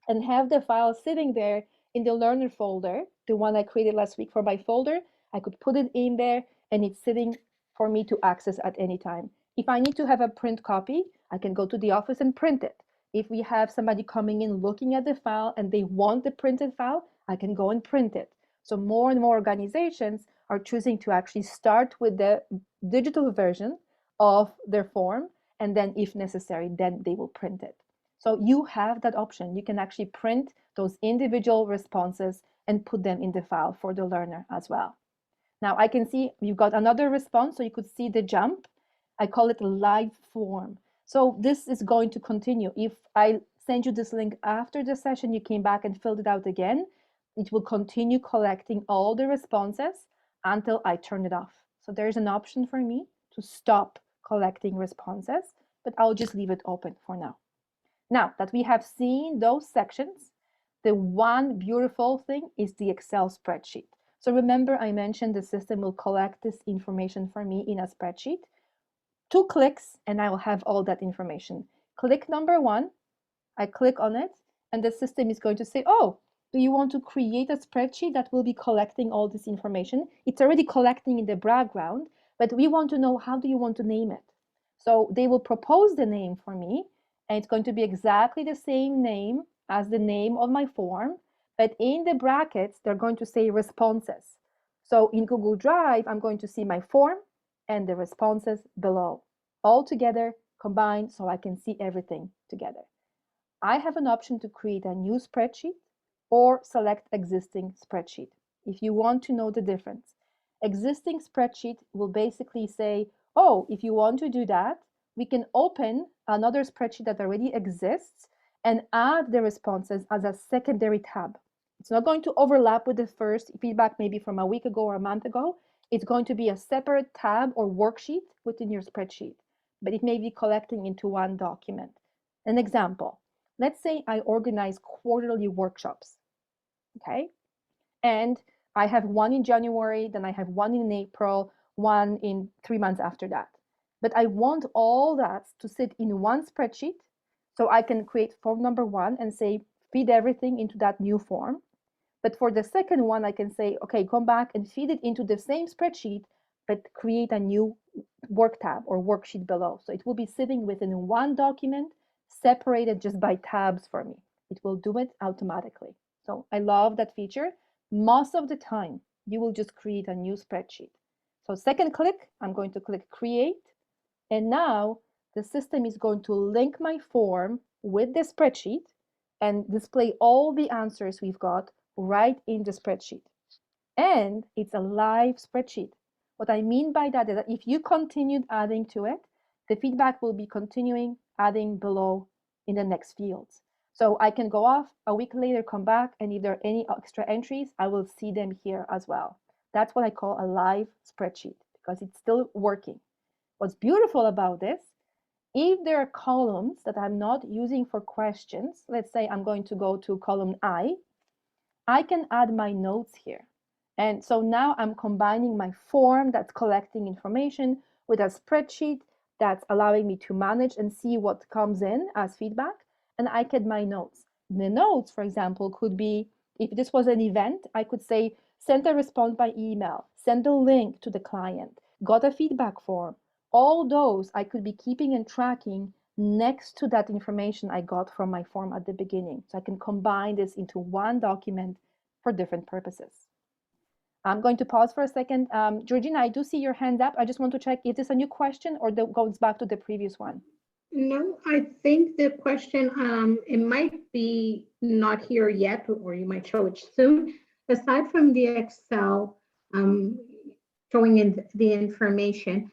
and have the file sitting there in the learner folder, the one I created last week for my folder. I could put it in there and it's sitting for me to access at any time. If I need to have a print copy, I can go to the office and print it. If we have somebody coming in looking at the file and they want the printed file, I can go and print it. So more and more organizations are choosing to actually start with the digital version of their form, and then if necessary, then they will print it. So you have that option. You can actually print those individual responses and put them in the file for the learner as well. Now I can see you've got another response, so you could see the jump. I call it a live form. So this is going to continue. If I send you this link after the session, you came back and filled it out again, it will continue collecting all the responses until I turn it off. So there's an option for me to stop collecting responses, but I'll just leave it open for now. Now that we have seen those sections, the one beautiful thing is the Excel spreadsheet. So remember I mentioned the system will collect this information for me in a spreadsheet. 2 clicks and I will have all that information. Click number 1, I click on it and the system is going to say, oh, do you want to create a spreadsheet that will be collecting all this information? It's already collecting in the background, but we want to know, how do you want to name it? So they will propose the name for me, and it's going to be exactly the same name as the name of my form, but in the brackets, they're going to say responses. So in Google Drive, I'm going to see my form and the responses below, all together, combined, so I can see everything together. I have an option to create a new spreadsheet or select existing spreadsheet. If you want to know the difference, existing spreadsheet will basically say, oh, if you want to do that, we can open another spreadsheet that already exists and add the responses as a secondary tab. It's not going to overlap with the first feedback maybe from a week ago or a month ago. It's going to be a separate tab or worksheet within your spreadsheet, but it may be collecting into one document. An example, let's say I organize quarterly workshops, okay? And I have one in January, then I have one in April, one in 3 months after that. But I want all that to sit in one spreadsheet, so I can create form number 1 and say, feed everything into that new form. But for the second one, I can say, okay, come back and feed it into the same spreadsheet, but create a new work tab or worksheet below. So it will be sitting within one document, separated just by tabs for me. It will do it automatically. So I love that feature. Most of the time, you will just create a new spreadsheet. So second click, I'm going to click create. And now the system is going to link my form with the spreadsheet and display all the answers we've got right in the spreadsheet. And it's a live spreadsheet. What I mean by that is that if you continued adding to it, the feedback will be continuing adding below in the next fields. So I can go off a week later, come back, and if there are any extra entries, I will see them here as well. That's what I call a live spreadsheet because it's still working. What's beautiful about this, if there are columns that I'm not using for questions, let's say I'm going to go to column I can add my notes here. And so now I'm combining my form that's collecting information with a spreadsheet that's allowing me to manage and see what comes in as feedback, and I get my notes. The notes, for example, could be, if this was an event, I could say, send a response by email, send a link to the client, got a feedback form, All those I could be keeping and tracking next to that information I got from my form at the beginning. So I can combine this into one document for different purposes. I'm going to pause for a second. Georgina, I do see your hand up. I just want to check, is this a new question or that goes back to the previous one? No, I think the question, it might be not here yet, or you might show it soon. Aside from the Excel showing in the information,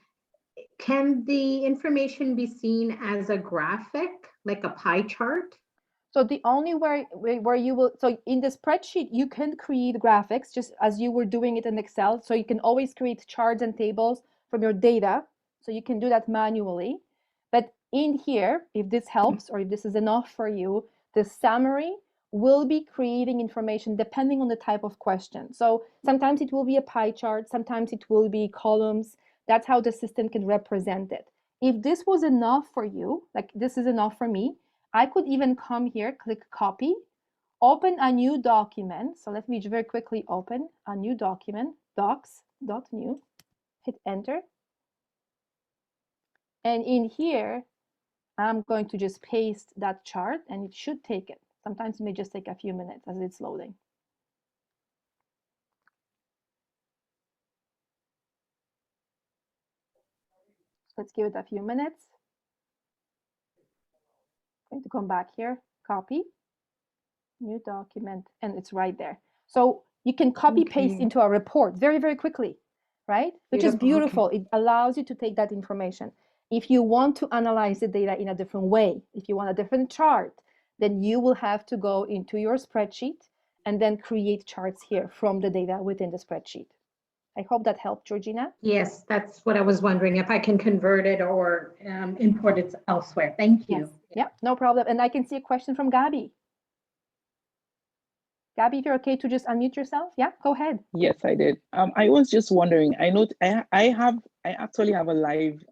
can the information be seen as a graphic, like a pie chart? So the only where you will, so in the spreadsheet, you can create graphics just as you were doing it in Excel. So you can always create charts and tables from your data. So you can do that manually. But in here, if this helps or if this is enough for you, the summary will be creating information depending on the type of question. So sometimes it will be a pie chart, sometimes it will be columns. That's how the system can represent it. If this was enough for you, like this is enough for me, I could even come here, click copy, open a new document. So let me very quickly open a new document, docs.new, hit enter. And in here, I'm going to just paste that chart and it should take it. Sometimes it may just take a few minutes as it's loading. So let's give it a few minutes. I'm going to come back here, copy, new document, and it's right there. So you can copy paste into a report very, very quickly, right? Which is beautiful. Okay. It allows you to take that information. If you want to analyze the data in a different way, if you want a different chart, then you will have to go into your spreadsheet and then create charts here from the data within the spreadsheet. I hope that helped, Georgina. Yes, that's what I was wondering, if I can convert it or import it elsewhere. Thank you. Yes. Yeah, no problem. And I can see a question from Gabby. Gabby, if you're okay to just unmute yourself. Yeah, go ahead. Yes, I did. I was just wondering, I actually have a live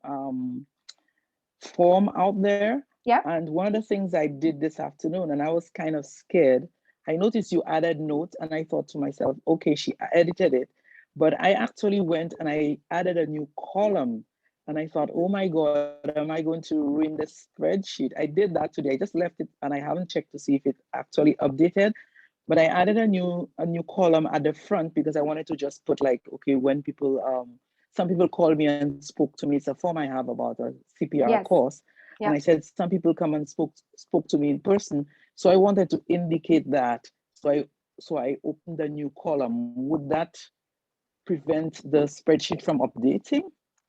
form out there. Yeah. And one of the things I did this afternoon, and I was kind of scared, I noticed you added notes and I thought to myself, okay, she edited it. But I actually went and I added a new column and I thought, oh my God, am I going to ruin this spreadsheet? I did that today. I just left it and I haven't checked to see if it actually updated. But I added a new column at the front because I wanted to just put like, okay, when people, some people called me and spoke to me. It's a form I have about a CPR course. Yeah. And I said, some people come and spoke to me in person. So I wanted to indicate that. So I opened a new column. Would that prevent the spreadsheet from updating?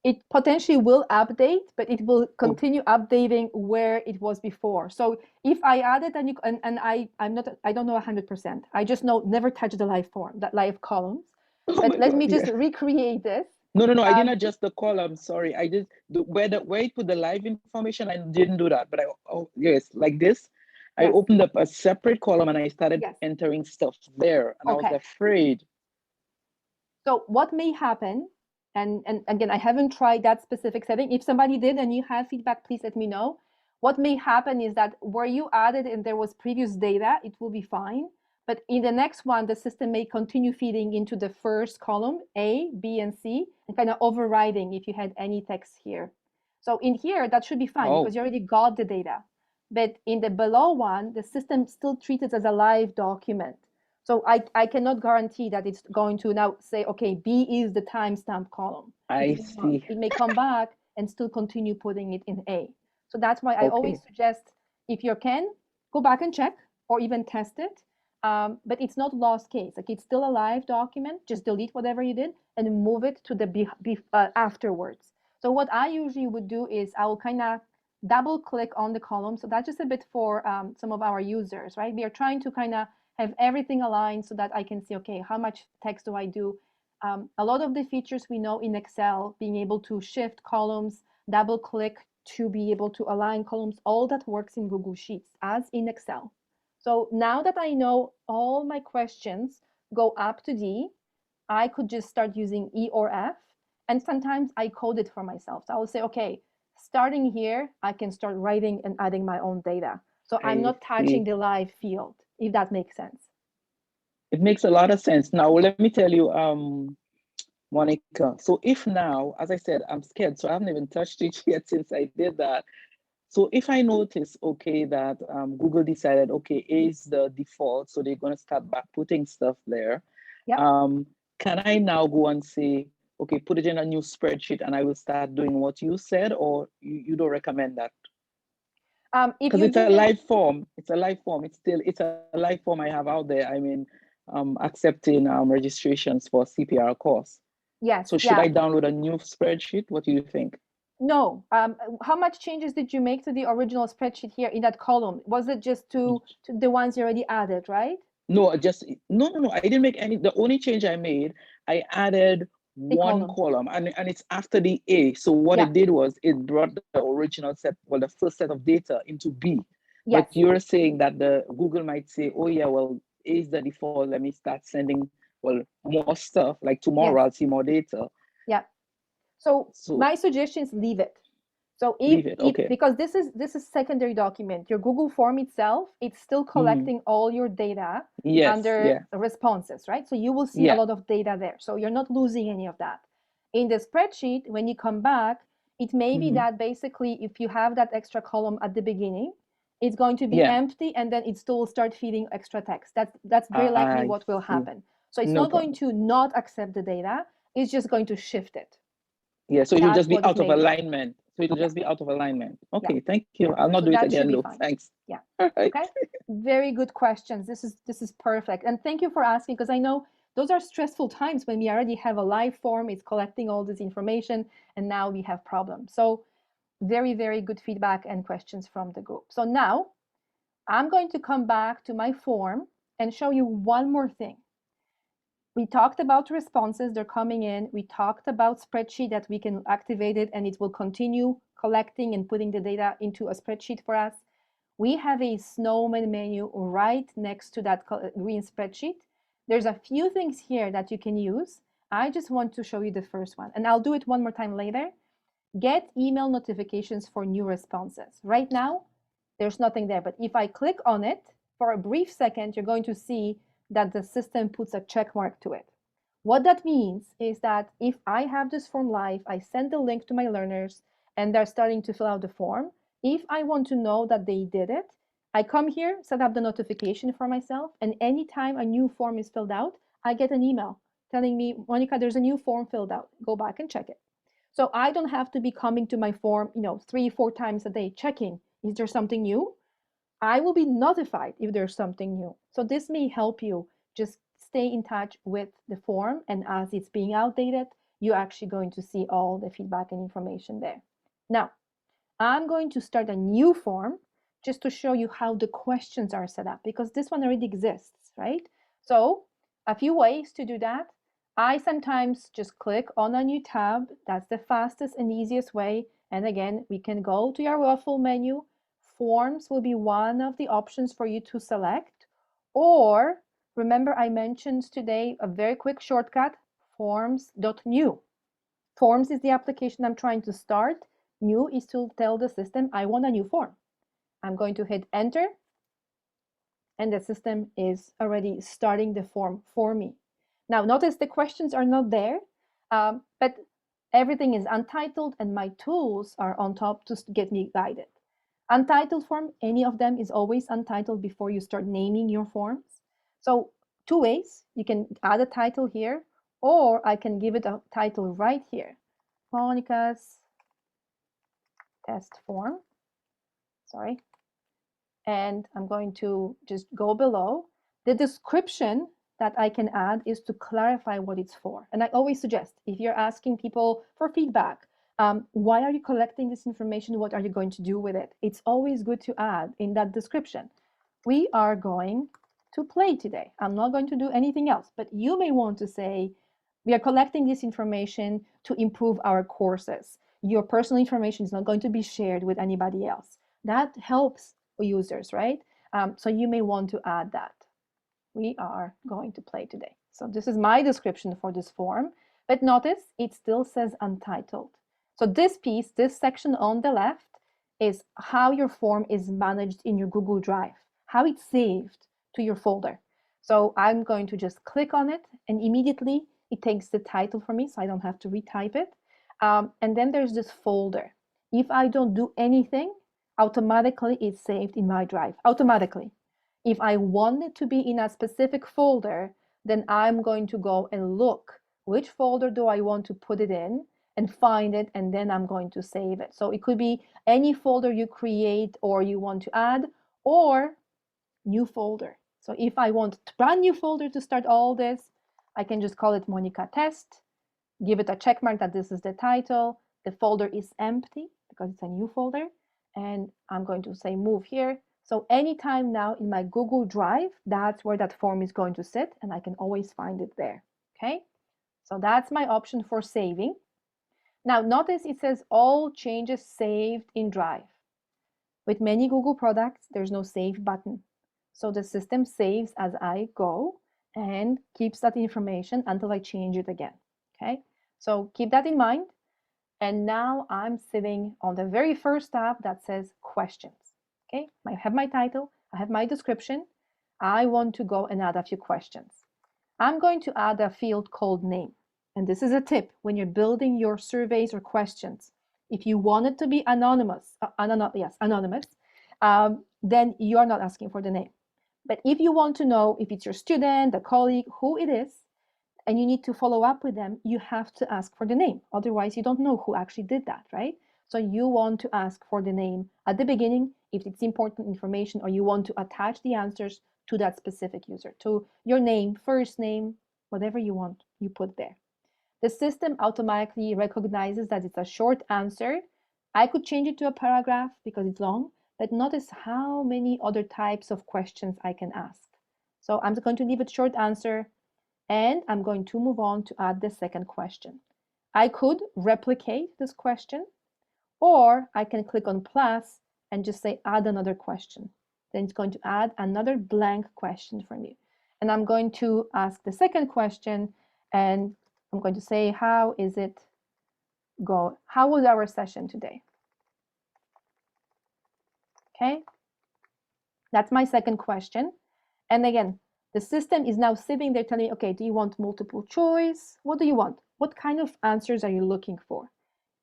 It potentially will update, but it will continue updating where it was before. So if I added a new, and I don't know 100%. I just know never touch the live form, that live columns. But let me just recreate this. No, I didn't adjust the column. Sorry, I did where it put the live information. I didn't do that, but yes, like this. I opened up a separate column and I started entering stuff there, and I was afraid. So what may happen? And again, I haven't tried that specific setting. If somebody did and you have feedback, please let me know. What may happen is that where you added and there was previous data, it will be fine. But in the next one, the system may continue feeding into the first column, A, B, and C, and kind of overriding if you had any text here. So in here, that should be fine because you already got the data. But in the below one, the system still treats it as a live document. So I cannot guarantee that it's going to now say, okay, B is the timestamp column. I see. It may come back and still continue putting it in A. So that's why I always suggest, if you can, go back and check or even test it. But it's not lost case. Like it's still a live document. Just delete whatever you did and move it to the afterwards. So what I usually would do is I will kind of double click on the column. So that's just a bit for some of our users, right? We are trying to kind of have everything aligned so that I can see, okay, how much text do I do? A lot of the features we know in Excel, being able to shift columns, double click to be able to align columns, all that works in Google Sheets as in Excel. So now that I know all my questions go up to D, I could just start using E or F. And sometimes I code it for myself. So I will say, okay, starting here, I can start writing and adding my own data. So I'm not touching the live field, if that makes sense. It makes a lot of sense. Now, let me tell you, Monica. So if now, as I said, I'm scared, so I haven't even touched it yet since I did that. So if I notice, okay, that Google decided, okay, A is the default, so they're going to start back putting stuff there. Yep. Can I now go and say, okay, put it in a new spreadsheet and I will start doing what you said, or you don't recommend that? Because it's a live form. It's a live form. It's a live form I have out there. I mean, accepting registrations for CPR course. Yes. So should I download a new spreadsheet? What do you think? No. How much changes did you make to the original spreadsheet here in that column? Was it just to the ones you already added, right? No, no. I didn't make any. The only change I made, I added one column, and it's after the A. So what it did was it brought the original set, well, the first set of data into B. Yes. But you're saying that the Google might say, oh yeah, well, A is the default. Let me start sending, well, more stuff. Like tomorrow, I'll see more data. Yeah. So my suggestion is leave it. So because this is secondary document, your Google form itself, it's still collecting all your data under responses, right? So you will see a lot of data there. So you're not losing any of that. In the spreadsheet, when you come back, it may be that basically if you have that extra column at the beginning, it's going to be empty and then it still start feeding extra text. That's very likely what will happen. So it's not going to not accept the data, it's just going to shift it. Yeah, so it'll just be out of alignment. So it'll just be out of alignment. Okay, thank you. I'll not do it again though. Thanks. Yeah. Okay. Very good questions. This is perfect. And thank you for asking, because I know those are stressful times when we already have a live form, it's collecting all this information, and now we have problems. So very, very good feedback and questions from the group. So now I'm going to come back to my form and show you one more thing. We talked about responses, they're coming in. We talked about spreadsheet that we can activate it and it will continue collecting and putting the data into a spreadsheet for us. We have a snowman menu right next to that green spreadsheet. There's a few things here that you can use. I just want to show you the first one, and I'll do it one more time later. Get email notifications for new responses. Right now, there's nothing there, but if I click on it for a brief second, you're going to see that the system puts a check mark to it. What that means is that if I have this form live, I send the link to my learners and they're starting to fill out the form. If I want to know that they did it, I come here, set up the notification for myself, and anytime a new form is filled out, I get an email telling me, Monica, there's a new form filled out. Go back and check it. So I don't have to be coming to my form, 3-4 times a day checking, is there something new? I will be notified if there's something new. So this may help you just stay in touch with the form, and as it's being outdated, you're actually going to see all the feedback and information there. Now, I'm going to start a new form just to show you how the questions are set up, because this one already exists, right? So a few ways to do that. I sometimes just click on a new tab. That's the fastest and easiest way. And again, we can go to your waffle menu. Forms will be one of the options for you to select. Or remember, I mentioned today a very quick shortcut, forms.new. Forms is the application I'm trying to start. New is to tell the system I want a new form. I'm going to hit enter, and the system is already starting the form for me. Now, notice the questions are not there, but everything is untitled and my tools are on top to get me guided. Untitled form, any of them is always untitled before you start naming your forms. So 2 ways, you can add a title here, or I can give it a title right here. Monica's test form, sorry. And I'm going to just go below. The description that I can add is to clarify what it's for. And I always suggest, if you're asking people for feedback, why are you collecting this information? What are you going to do with it? It's always good to add in that description. We are going to play today. I'm not going to do anything else, but you may want to say, we are collecting this information to improve our courses. Your personal information is not going to be shared with anybody else. That helps users, right? So you may want to add that. We are going to play today. So this is my description for this form, but notice it still says untitled. So this piece, this section on the left, is how your form is managed in your Google Drive, how it's saved to your folder. So I'm going to just click on it, and immediately It takes the title for me, so I don't have to retype it. And then there's this folder. If I don't do anything, automatically it's saved in my drive, automatically. If I want it to be in a specific folder, then I'm going to go and look which folder do I want to put it in and find it, and then I'm going to save it. So it could be any folder you create or you want to add, or new folder. So if I want a brand new folder to start all this, I can just call it Monica Test, give it a check mark that this is the title. The folder is empty because it's a new folder, and I'm going to say move here. So anytime now in my Google Drive, that's where that form is going to sit, and I can always find it there. Okay, so that's my option for saving. Now notice it says all changes saved in Drive. With many Google products, there's no save button. So the system saves as I go and keeps that information until I change it again. Okay, so keep that in mind. And now I'm sitting on the very first tab that says questions. Okay, I have my title, I have my description. I want to go and add a few questions. I'm going to add a field called name. And this is a tip when you're building your surveys or questions. If you want it to be anonymous, then you are not asking for the name. But if you want to know if it's your student, a colleague, who it is, and you need to follow up with them, you have to ask for the name. Otherwise, you don't know who actually did that, right? So you want to ask for the name at the beginning if it's important information, or you want to attach the answers to that specific user, to your name, first name, whatever you want, you put there. The system automatically recognizes that it's a short answer. I could change it to a paragraph because it's long, but notice how many other types of questions I can ask. So I'm going to leave it short answer, and I'm going to move on to add the second question. I could replicate this question, or I can click on plus and just say add another question. Then it's going to add another blank question for me. And I'm going to ask the second question, and I'm going to say, how is it go? How was our session today? Okay, that's my second question. And again, the system is now sitting there telling me, okay, do you want multiple choice? What do you want? What kind of answers are you looking for?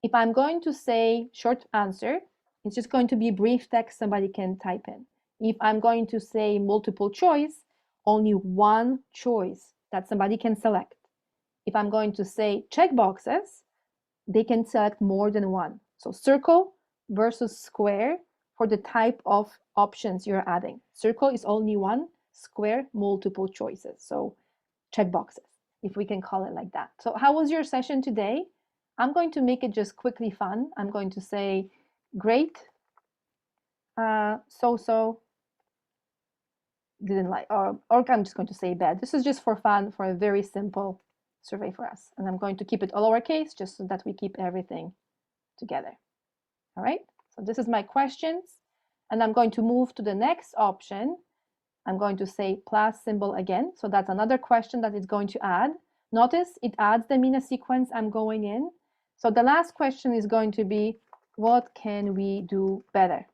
If I'm going to say short answer, it's just going to be brief text somebody can type in. If I'm going to say multiple choice, only one choice that somebody can select. If I'm going to say checkboxes, they can select more than one. So circle versus square for the type of options you're adding. Circle is only one, square, multiple choices. So checkboxes, if we can call it like that. So how was your session today? I'm going to make it just quickly fun. I'm going to say great, so-so, didn't like, or I'm just going to say bad. This is just for fun, for a very simple survey for us. And I'm going to keep it all lowercase just so that we keep everything together. All right, so this is my questions. And I'm going to move to the next option. I'm going to say plus symbol again. So that's another question that it's going to add. Notice it adds them in a sequence I'm going in. So the last question is going to be, what can we do better?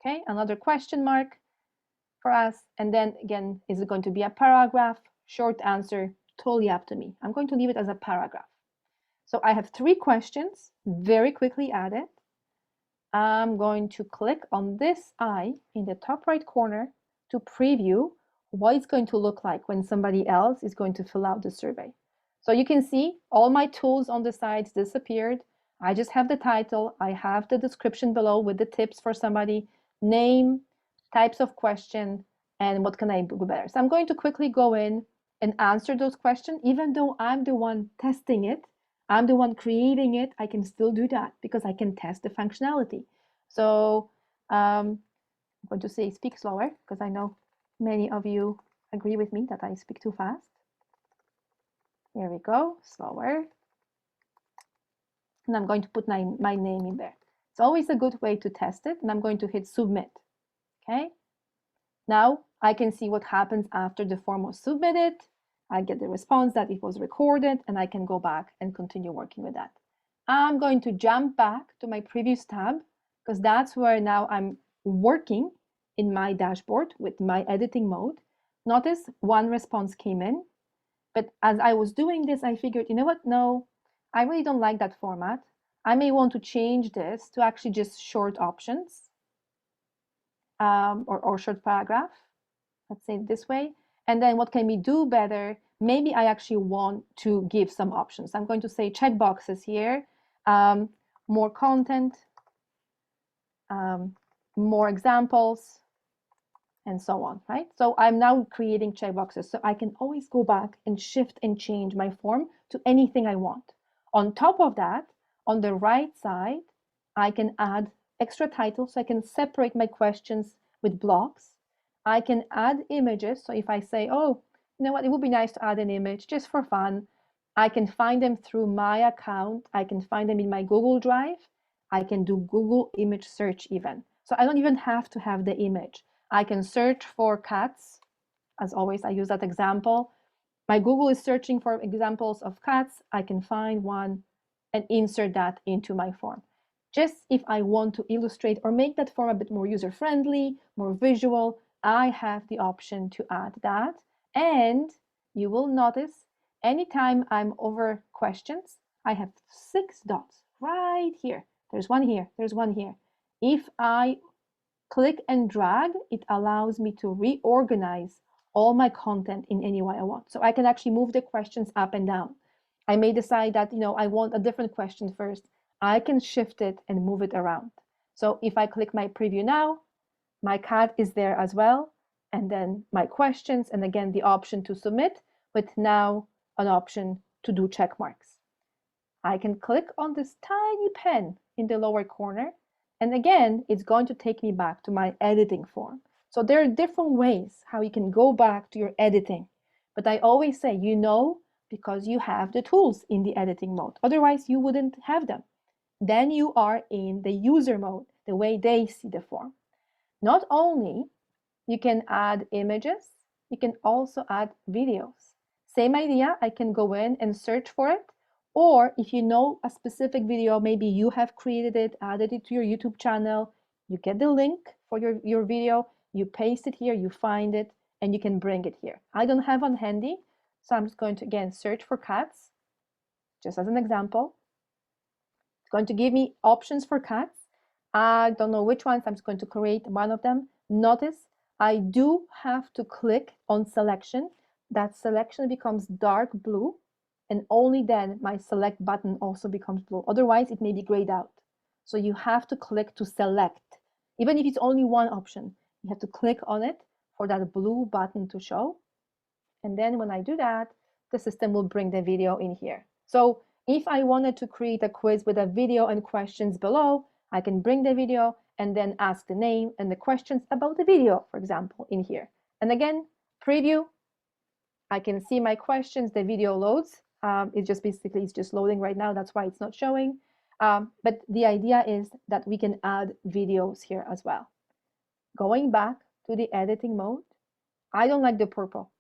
Okay, another question mark for us. And then again, is it going to be a paragraph, short answer, totally up to me. I'm going to leave it as a paragraph. So I have 3 questions, very quickly added. I'm going to click on this eye in the top right corner to preview what it's going to look like when somebody else is going to fill out the survey. So you can see all my tools on the sides disappeared. I just have the title. I have the description below with the tips for somebody, name, types of question, and what can I do better. So I'm going to quickly go in and answer those questions. Even though I'm the one testing it, I'm the one creating it, I can still do that because I can test the functionality. So I'm going to say speak slower because I know many of you agree with me that I speak too fast. Here we go, slower. And I'm going to put my name in there. It's always a good way to test it. And I'm going to hit submit. Okay. Now I can see what happens after the form was submitted. I get the response that it was recorded, and I can go back and continue working with that. I'm going to jump back to my previous tab because that's where now I'm working in my dashboard with my editing mode. Notice one response came in, But as I was doing this, I figured, you know what? No, I really don't like that format. I may want to change this to actually just short options or short paragraph. Let's say it this way. And then what can we do better? Maybe I actually want to give some options. I'm going to say checkboxes here, more content, more examples, and so on, right? So I'm now creating checkboxes, so I can always go back and shift and change my form to anything I want. On top of that, on the right side, I can add extra titles, so I can separate my questions with blocks. I can add images, so if I say, oh, you know what, it would be nice to add an image just for fun, I can find them through my account, I can find them in my Google Drive, I can do Google image search even. So I don't even have to have the image. I can search for cats. As always, I use that example. My Google is searching for examples of cats. I can find one and insert that into my form. Just if I want to illustrate or make that form a bit more user-friendly, more visual, I have the option to add that. And you will notice anytime I'm over questions, I have 6 dots right here. There's one here, there's one here. If I click and drag, it allows me to reorganize all my content in any way I want. So I can actually move the questions up and down. I may decide that, you know, I want a different question first. I can shift it and move it around. So if I click my preview now, my cat is there as well. And then my questions, and again, the option to submit, with now an option to do check marks. I can click on this tiny pen in the lower corner, and again, it's going to take me back to my editing form. So there are different ways how you can go back to your editing. But I always say, you know, because you have the tools in the editing mode. Otherwise, you wouldn't have them. Then you are in the user mode, the way they see the form. Not only you can add images, you can also add videos. Same idea, I can go in and search for it. Or if you know a specific video, maybe you have created it, added it to your YouTube channel, you get the link for your video, you paste it here, you find it, and you can bring it here. I don't have one handy, so I'm just going to, again, search for cats, just as an example. It's going to give me options for cats. I don't know which ones, I'm just going to create one of them. Notice I do have to click on selection. That selection becomes dark blue, and only then my select button also becomes blue. Otherwise, it may be grayed out. So you have to click to select. Even if it's only one option, you have to click on it for that blue button to show. And then when I do that, the system will bring the video in here. So if I wanted to create a quiz with a video and questions below, I can bring the video and then ask the name and the questions about the video, for example, in here. And again, preview, I can see my questions, the video loads. It's just loading right now. That's why it's not showing. But the idea is that we can add videos here as well. Going back to the editing mode, I don't like the purple.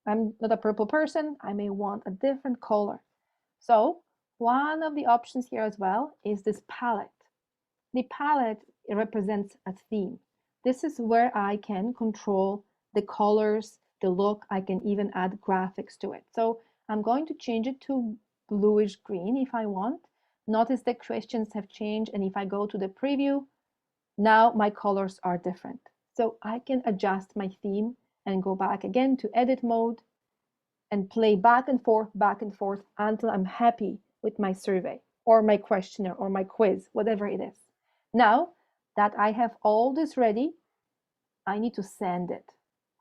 I'm not a purple person. I may want a different color. So one of the options here as well is this palette. The palette, it represents a theme. This is where I can control the colors, the look. I can even add graphics to it. So I'm going to change it to bluish green if I want. Notice the questions have changed, and if I go to the preview, now my colors are different. So I can adjust my theme and go back again to edit mode and play back and forth until I'm happy with my survey or my questionnaire or my quiz, whatever it is. Now that I have all this ready, I need to send it.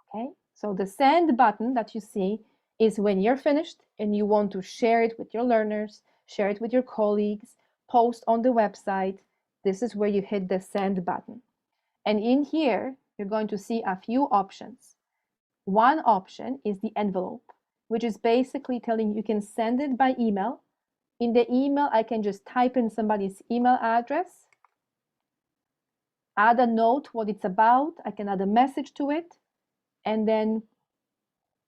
Okay, so the send button that you see is when you're finished and you want to share it with your learners, share it with your colleagues, post on the website. This is where you hit the send button. And in here, you're going to see a few options. One option is the envelope, which is basically telling you can send it by email. In the email, I can just type in somebody's email address, add a note, what it's about. I can add a message to it. And then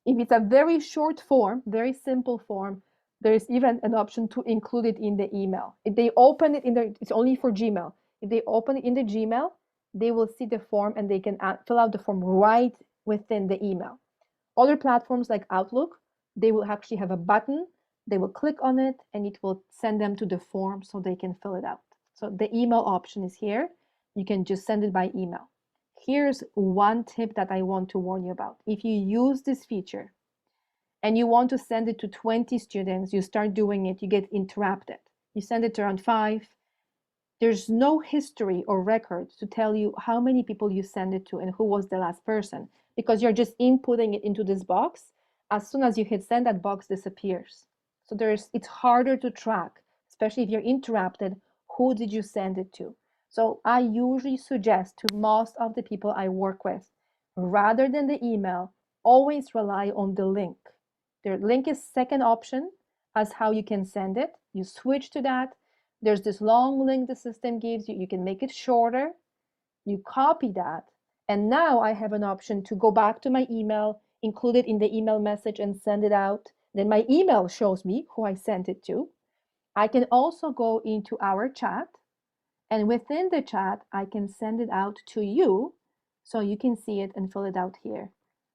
if it's a very short form, very simple form, there is even an option to include it in the email. If they open it it's only for Gmail. If they open it in the Gmail, they will see the form and they can fill out the form right within the email. Other platforms like Outlook, they will actually have a button. They will click on it and it will send them to the form so they can fill it out. So the email option is here. You can just send it by email. Here's one tip that I want to warn you about. If you use this feature and you want to send it to 20 students, you start doing it, you get interrupted. You send it to around 5. There's no history or record to tell you how many people you send it to and who was the last person, because you're just inputting it into this box. As soon as you hit send, that box disappears. So it's harder to track, especially if you're interrupted, who did you send it to? So I usually suggest to most of the people I work with, rather than the email, always rely on the link. The link is second option as how you can send it. You switch to that. There's this long link the system gives you. You can make it shorter. You copy that. And now I have an option to go back to my email, include it in the email message and send it out. Then my email shows me who I sent it to. I can also go into our chat, and within the chat, I can send it out to you so you can see it and fill it out here.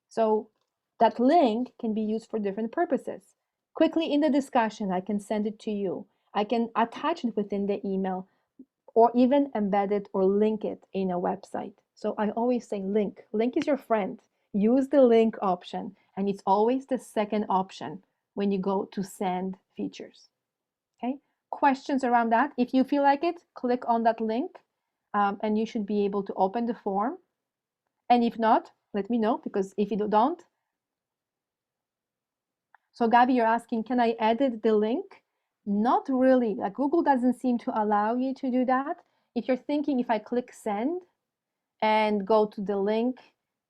So that link can be used for different purposes. Quickly in the discussion, I can send it to you. I can attach it within the email or even embed it or link it in a website. So I always say link. Link is your friend. Use the link option, and it's always the second option when you go to send features. Okay? Questions around that? If you feel like it, click on that link and you should be able to open the form. And if not, let me know, because if you don't. So Gabby, you're asking, can I edit the link? Not really. Like Google doesn't seem to allow you to do that. If you're thinking if I click send and go to the link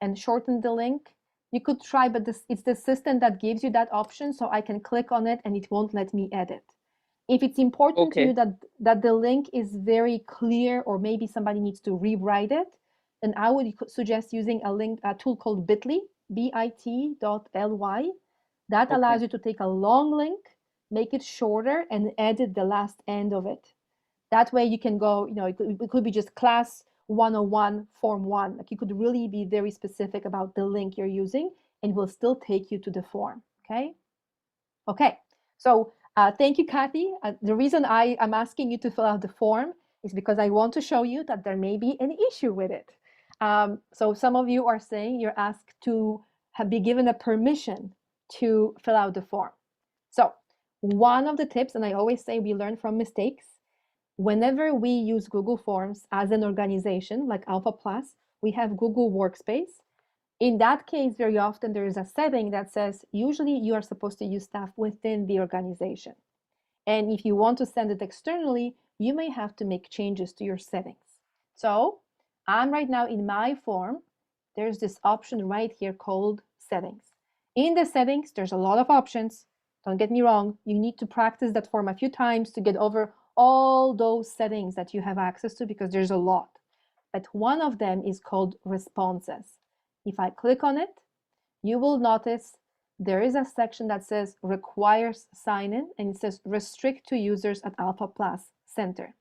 and shorten the link, you could try, but it's the system that gives you that option, so I can click on it and it won't let me edit. If it's important to you that the link is very clear, or maybe somebody needs to rewrite it, then I would suggest using a tool called Bitly, bit.ly. That allows you to take a long link, make it shorter, and edit the last end of it. That way you can go, it could be just class 101, form 1. Like you could really be very specific about the link you're using, and will still take you to the form, okay? Okay, so thank you, Kathy. The reason I am asking you to fill out the form is because I want to show you that there may be an issue with it. So some of you are saying you're asked to be given a permission to fill out the form. So one of the tips, and I always say we learn from mistakes, whenever we use Google Forms as an organization like Alpha Plus, we have Google Workspace. In that case, very often there is a setting that says usually you are supposed to use stuff within the organization. And if you want to send it externally, you may have to make changes to your settings. So I'm right now in my form. There's this option right here called settings. In the settings, there's a lot of options. Don't get me wrong. You need to practice that form a few times to get over all those settings that you have access to, because there's a lot. But one of them is called responses. If I click on it, you will notice there is a section that says requires sign-in, and it says restrict to users at Alpha Plus Center.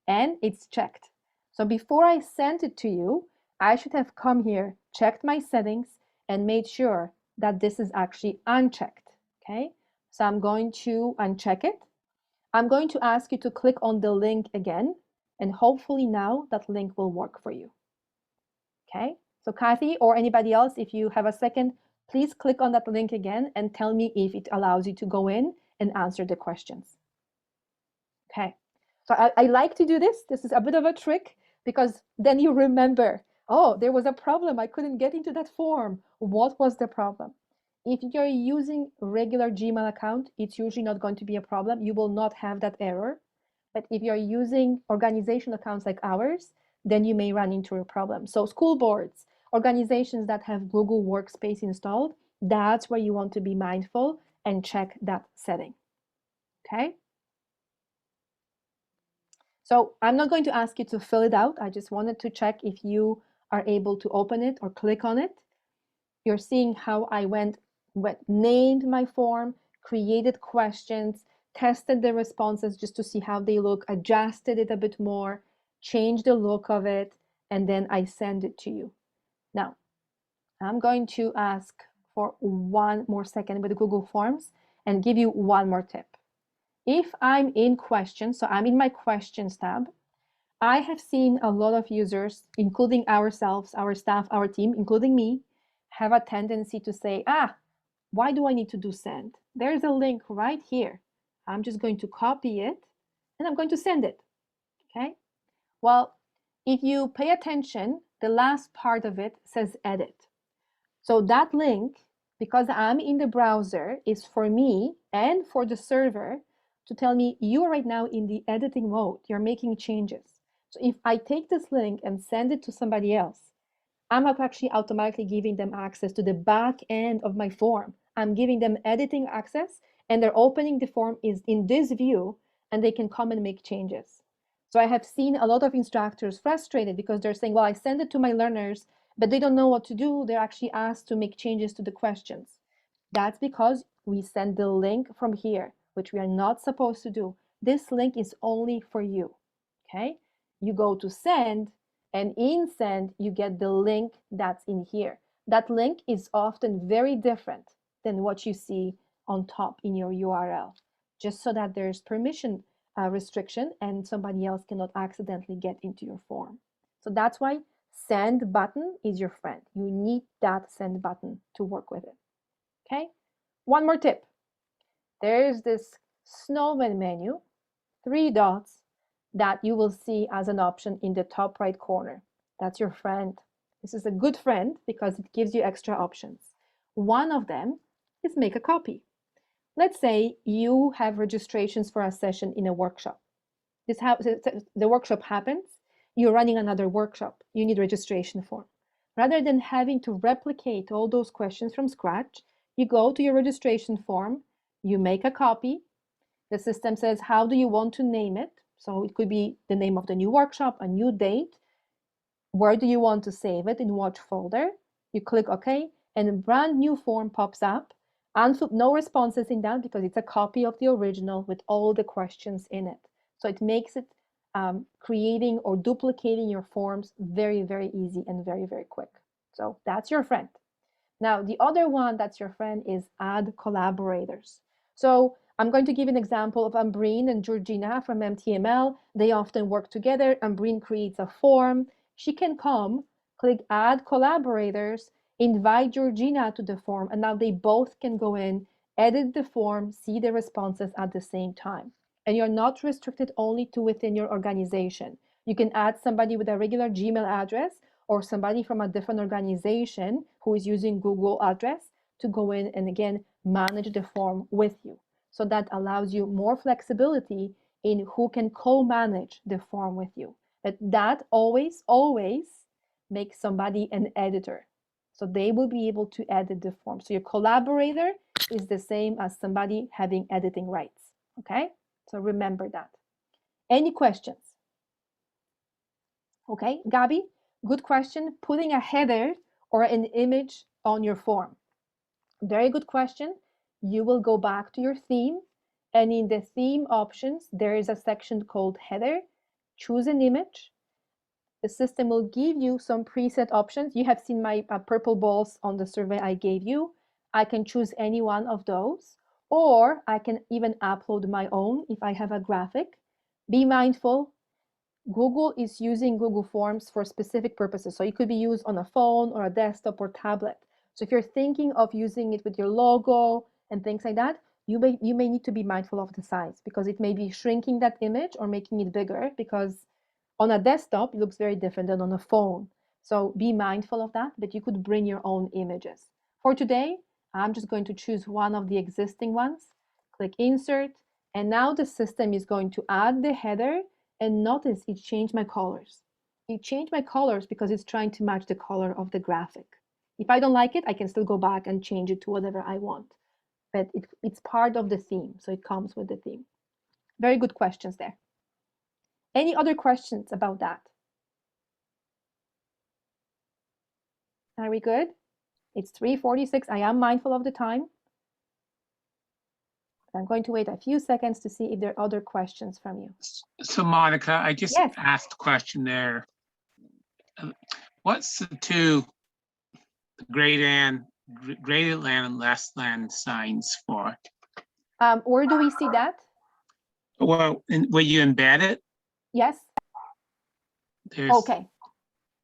And it's checked. So before I sent it to you, I should have come here, checked my settings, and made sure that this is actually unchecked. Okay, so I'm going to uncheck it. I'm going to ask you to click on the link again, and hopefully now that link will work for you. Okay, so Kathy or anybody else, if you have a second, please click on that link again and tell me if it allows you to go in and answer the questions. Okay, so I like to do this. This is a bit of a trick, because then you remember, oh, there was a problem. I couldn't get into that form. What was the problem? If you're using a regular Gmail account, it's usually not going to be a problem. You will not have that error. But if you're using organization accounts like ours, then you may run into a problem. So school boards, organizations that have Google Workspace installed, that's where you want to be mindful and check that setting. Okay? So I'm not going to ask you to fill it out. I just wanted to check if you are able to open it or click on it. You're seeing how I named my form, created questions, tested the responses just to see how they look, adjusted it a bit more, changed the look of it, and then I send it to you. Now, I'm going to ask for one more second with Google Forms and give you one more tip. If I'm in questions, so I'm in my questions tab, I have seen a lot of users, including ourselves, our staff, our team, including me, have a tendency to say, why do I need to do send? There's a link right here. I'm just going to copy it and I'm going to send it, okay? Well, if you pay attention, the last part of it says edit. So that link, because I'm in the browser, is for me and for the server to tell me you're right now in the editing mode. You're making changes. So if I take this link and send it to somebody else, I'm actually automatically giving them access to the back end of my form. I'm giving them editing access, and they're opening the form is in this view, and they can come and make changes. So I have seen a lot of instructors frustrated because they're saying, well, I send it to my learners, but they don't know what to do. They're actually asked to make changes to the questions. That's because we send the link from here, which we are not supposed to do. This link is only for you, okay? You go to send, and in send, you get the link that's in here. That link is often very different than what you see on top in your URL, just so that there's permission restriction and somebody else cannot accidentally get into your form. So that's why send button is your friend. You need that send button to work with it. Okay, one more tip. There's this snowman menu, 3 dots that you will see as an option in the top right corner. That's your friend. This is a good friend because it gives you extra options. One of them is make a copy. Let's say you have registrations for a session in a workshop. The workshop happens, you're running another workshop, you need registration form. Rather than having to replicate all those questions from scratch, you go to your registration form, you make a copy, the system says, how do you want to name it? So it could be the name of the new workshop, a new date. Where do you want to save it? In what folder? You click OK, and a brand new form pops up. And no responses in that because it's a copy of the original with all the questions in it. So it makes it creating or duplicating your forms very, very easy and very, very quick. So that's your friend. Now, the other one that's your friend is add collaborators. So I'm going to give an example of Ambreen and Georgina from MTML. They often work together. Ambreen creates a form. She can come, click add collaborators, invite Georgina to the form, and now they both can go in, edit the form, see the responses at the same time. And you're not restricted only to within your organization. You can add somebody with a regular Gmail address or somebody from a different organization who is using Google address to go in and again manage the form with you. So that allows you more flexibility in who can co-manage the form with you. But that always makes somebody an editor. So they will be able to edit the form. So your collaborator is the same as somebody having editing rights. Okay? So remember that. Any questions? Okay, Gabi, good question. Putting a header or an image on your form. Very good question. You will go back to your theme, and in the theme options, there is a section called header. Choose an image. The system will give you some preset options. You have seen my purple balls on the survey I gave you. I can choose any one of those, or I can even upload my own if I have a graphic. Be mindful, Google is using Google Forms for specific purposes. So it could be used on a phone or a desktop or tablet. So if you're thinking of using it with your logo and things like that, you may need to be mindful of the size because it may be shrinking that image or making it bigger because on a desktop, it looks very different than on a phone. So be mindful of that, but you could bring your own images. For today, I'm just going to choose one of the existing ones, click Insert, and now the system is going to add the header, and notice it changed my colors. It changed my colors because it's trying to match the color of the graphic. If I don't like it, I can still go back and change it to whatever I want. But it's part of the theme, so it comes with the theme. Very good questions there. Any other questions about that? Are we good? It's 3:46. I am mindful of the time. I'm going to wait a few seconds to see if there are other questions from you. So Monica, I just Yes. asked a question there. What's the two, the great and greater than and less than signs for. Where do we see that? Well, where you embed it, Yes. there's, Okay.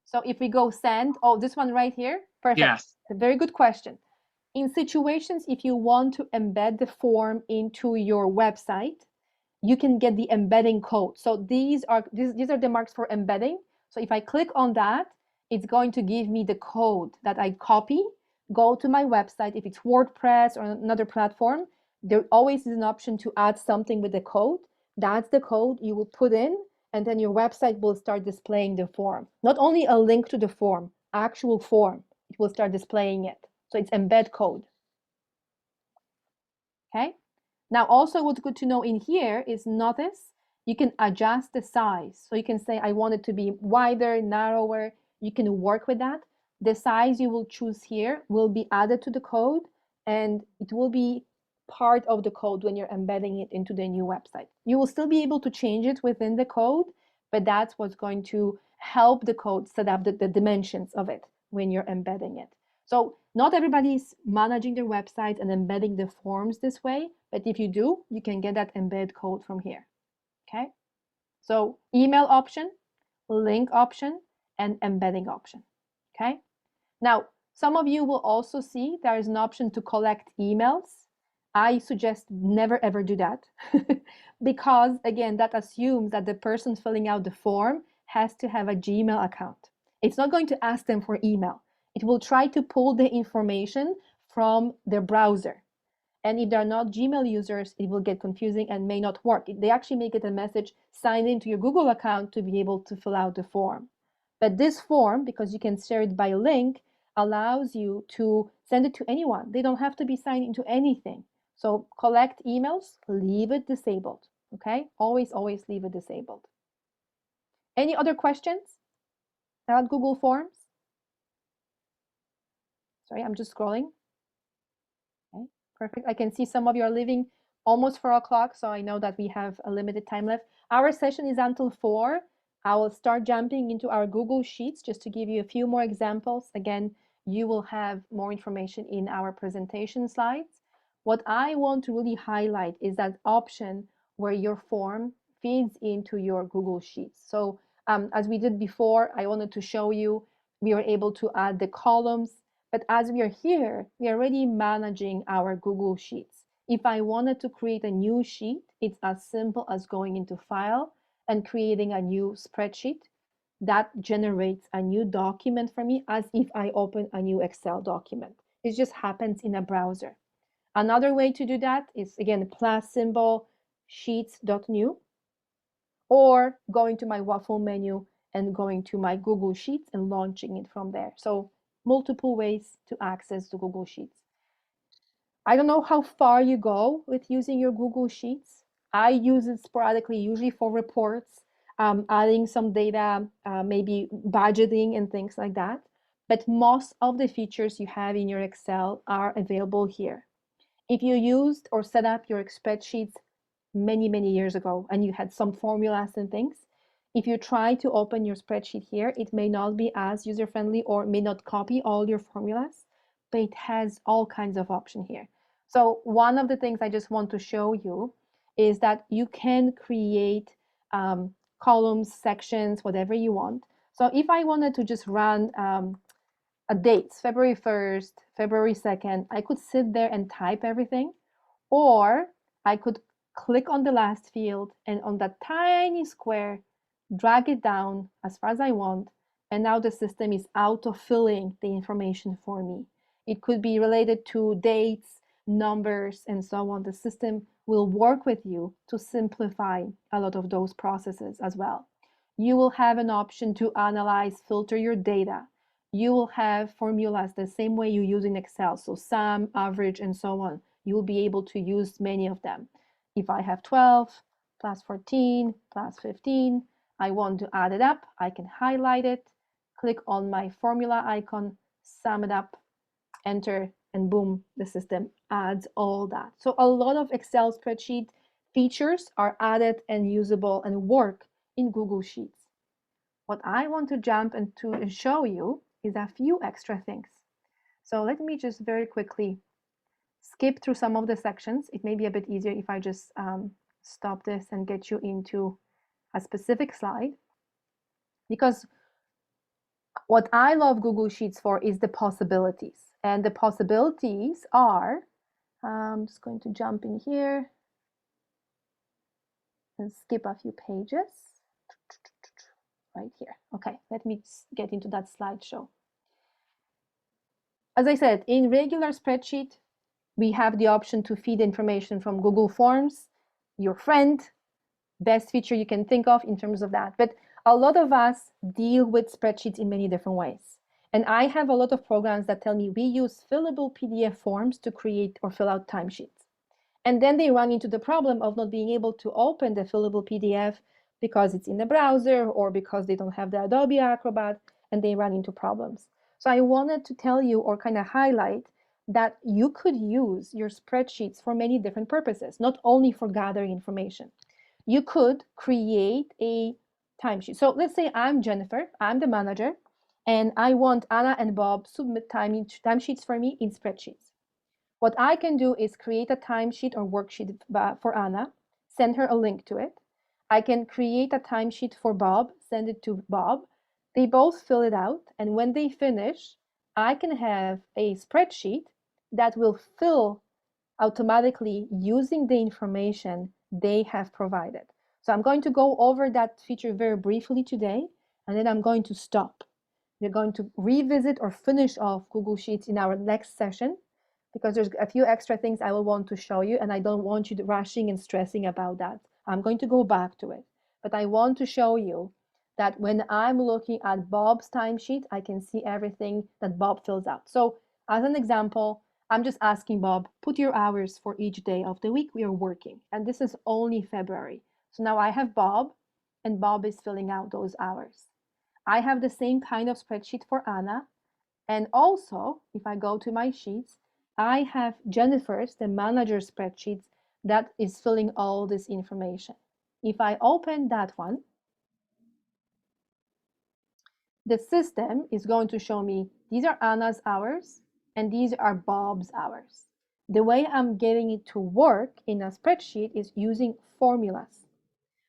So if we go send, oh, this one right here. Perfect. yes, A very good question. In situations, if you want to embed the form into your website, you can get the embedding code. So these are the marks for embedding. So if I click on that, it's going to give me the code that I copy, go to my website. If it's WordPress or another platform, there always is an option to add something with the code. That's the code you will put in, and then your website will start displaying the form. Not only a link to the form, actual form, it will start displaying it. So it's embed code. Okay. Now, also what's good to know in here is notice you can adjust the size. So you can say, I want it to be wider, narrower. You can work with that. The size you will choose here will be added to the code, and it will be part of the code when you're embedding it into the new website. You will still be able to change it within the code, but that's what's going to help the code set up the dimensions of it when you're embedding it. So not everybody's managing their website and embedding the forms this way, but if you do, you can get that embed code from here. Okay. So email option, link option, and embedding option. Okay. Now, some of you will also see there is an option to collect emails. I suggest never ever do that because again, that assumes that the person filling out the form has to have a Gmail account. It's not going to ask them for email. It will try to pull the information from their browser. And if they're not Gmail users, it will get confusing and may not work. They actually make it a message, sign into your Google account to be able to fill out the form. But this form, because you can share it by link, allows you to send it to anyone. They don't have to be signed into anything. So collect emails, leave it disabled. Okay? Always, always leave it disabled. Any other questions about Google Forms? Sorry, I'm just scrolling. Okay, perfect. I can see some of you are leaving almost 4 o'clock, so I know that we have a limited time left. Our session is until 4. I will start jumping into our Google Sheets just to give you a few more examples. Again, you will have more information in our presentation slides. What I want to really highlight is that option where your form feeds into your Google Sheets. So as we did before, I wanted to show you we are able to add the columns. But as we are here, we are already managing our Google Sheets. If I wanted to create a new sheet, it's as simple as going into File and creating a new spreadsheet. That generates a new document for me as if I open a new Excel document. It just happens in a browser. Another way to do that is, again, plus symbol, sheets.new, or going to my waffle menu and going to my Google Sheets and launching it from there. So multiple ways to access the Google Sheets. I don't know how far you go with using your Google Sheets. I use it sporadically, usually for reports, adding some data, maybe budgeting and things like that. But most of the features you have in your Excel are available here. If you used or set up your spreadsheets many, many years ago and you had some formulas and things, if you try to open your spreadsheet here, it may not be as user-friendly or may not copy all your formulas, but it has all kinds of options here. So one of the things I just want to show you is that you can create columns, sections, whatever you want. So if I wanted to just run a date, February 1st, February 2nd, I could sit there and type everything, or I could click on the last field and on that tiny square, drag it down as far as I want, and now the system is auto-filling the information for me. It could be related to dates, numbers, and so on. The system will work with you to simplify a lot of those processes as well. You will have an option to analyze, filter your data. You will have formulas the same way you use in Excel, so sum, average, and so on. You will be able to use many of them. If I have 12 plus 14 plus 15, I want to add it up, I can highlight it, click on my formula icon, sum it up, enter, and boom, the system adds all that. So a lot of Excel spreadsheet features are added and usable and work in Google Sheets. What I want to jump into and show you is a few extra things. So let me just very quickly skip through some of the sections. It may be a bit easier if I just stop this and get you into a specific slide. Because what I love Google Sheets for is the possibilities. And the possibilities are, I'm just going to jump in here and skip a few pages. Right here. Okay, let me get into that slideshow. As I said, in regular spreadsheet, we have the option to feed information from Google Forms, your friend, best feature you can think of in terms of that. But a lot of us deal with spreadsheets in many different ways. And I have a lot of programs that tell me we use fillable PDF forms to create or fill out timesheets. And then they run into the problem of not being able to open the fillable PDF because it's in the browser or because they don't have the Adobe Acrobat, and they run into problems. So I wanted to tell you or kind of highlight that you could use your spreadsheets for many different purposes, not only for gathering information. You could create a timesheet. So let's say I'm Jennifer, I'm the manager, and I want Anna and Bob submit timesheets for me in spreadsheets. What I can do is create a timesheet or worksheet for Anna, send her a link to it. I can create a timesheet for Bob, send it to Bob. They both fill it out, and when they finish, I can have a spreadsheet that will fill automatically using the information they have provided. So I'm going to go over that feature very briefly today, and then I'm going to stop. We're going to revisit or finish off Google Sheets in our next session, because there's a few extra things I will want to show you, and I don't want you rushing and stressing about that. I'm going to go back to it, but I want to show you that when I'm looking at Bob's timesheet, I can see everything that Bob fills out. So as an example, I'm just asking Bob, put your hours for each day of the week we are working. And this is only February. So now I have Bob, and Bob is filling out those hours. I have the same kind of spreadsheet for Anna. And also, if I go to my sheets, I have Jennifer's, the manager spreadsheet, that is filling all this information. If I open that one, the system is going to show me these are Anna's hours and these are Bob's hours. The way I'm getting it to work in a spreadsheet is using formulas.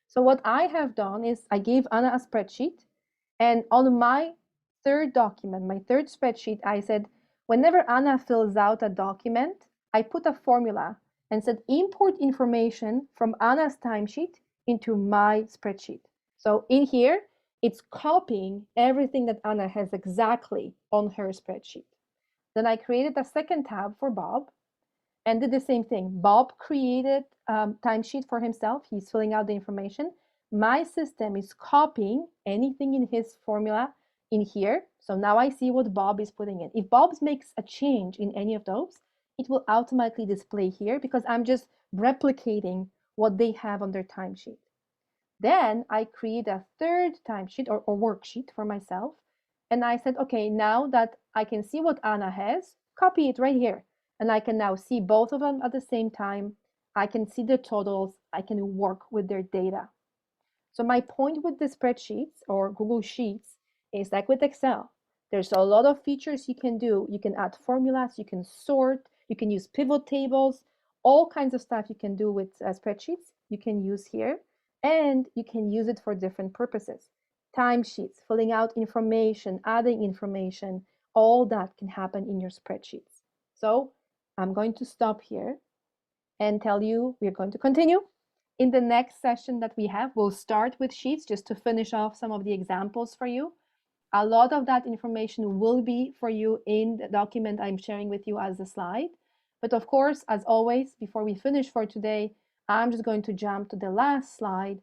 So what I have done is I gave Anna a spreadsheet, and on my third document, my third spreadsheet, I said, whenever Anna fills out a document, I put a formula and said import information from Anna's timesheet into my spreadsheet. So in here, it's copying everything that Anna has exactly on her spreadsheet. Then I created a second tab for Bob and did the same thing. Bob created a timesheet for himself. He's filling out the information. My system is copying anything in his formula in here. So now I see what Bob is putting in. If Bob makes a change in any of those, it will automatically display here because I'm just replicating what they have on their timesheet. Then I create a third timesheet or worksheet for myself. And I said, okay, now that I can see what Anna has, copy it right here. And I can now see both of them at the same time. I can see the totals. I can work with their data. So my point with the spreadsheets or Google Sheets is like with Excel. There's a lot of features you can do. You can add formulas, you can sort, you can use pivot tables, all kinds of stuff you can do with spreadsheets. You can use here, and you can use it for different purposes. Timesheets, filling out information, adding information, all that can happen in your spreadsheets. So I'm going to stop here and tell you we're going to continue. In the next session that we have, we'll start with sheets just to finish off some of the examples for you. A lot of that information will be for you in the document I'm sharing with you as a slide. But of course, as always, before we finish for today, I'm just going to jump to the last slide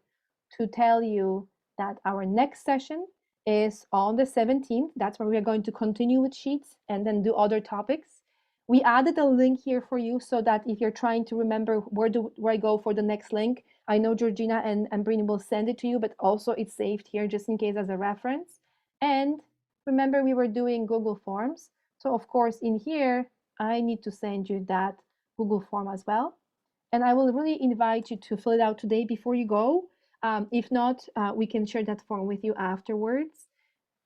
to tell you that our next session is on the 17th. That's where we are going to continue with sheets and then do other topics. We added a link here for you so that if you're trying to remember where I go for the next link, I know Georgina and Brini will send it to you, but also it's saved here just in case as a reference. And remember, we were doing Google Forms. So of course, in here, I need to send you that Google form as well. And I will really invite you to fill it out today before you go. If not, we can share that form with you afterwards.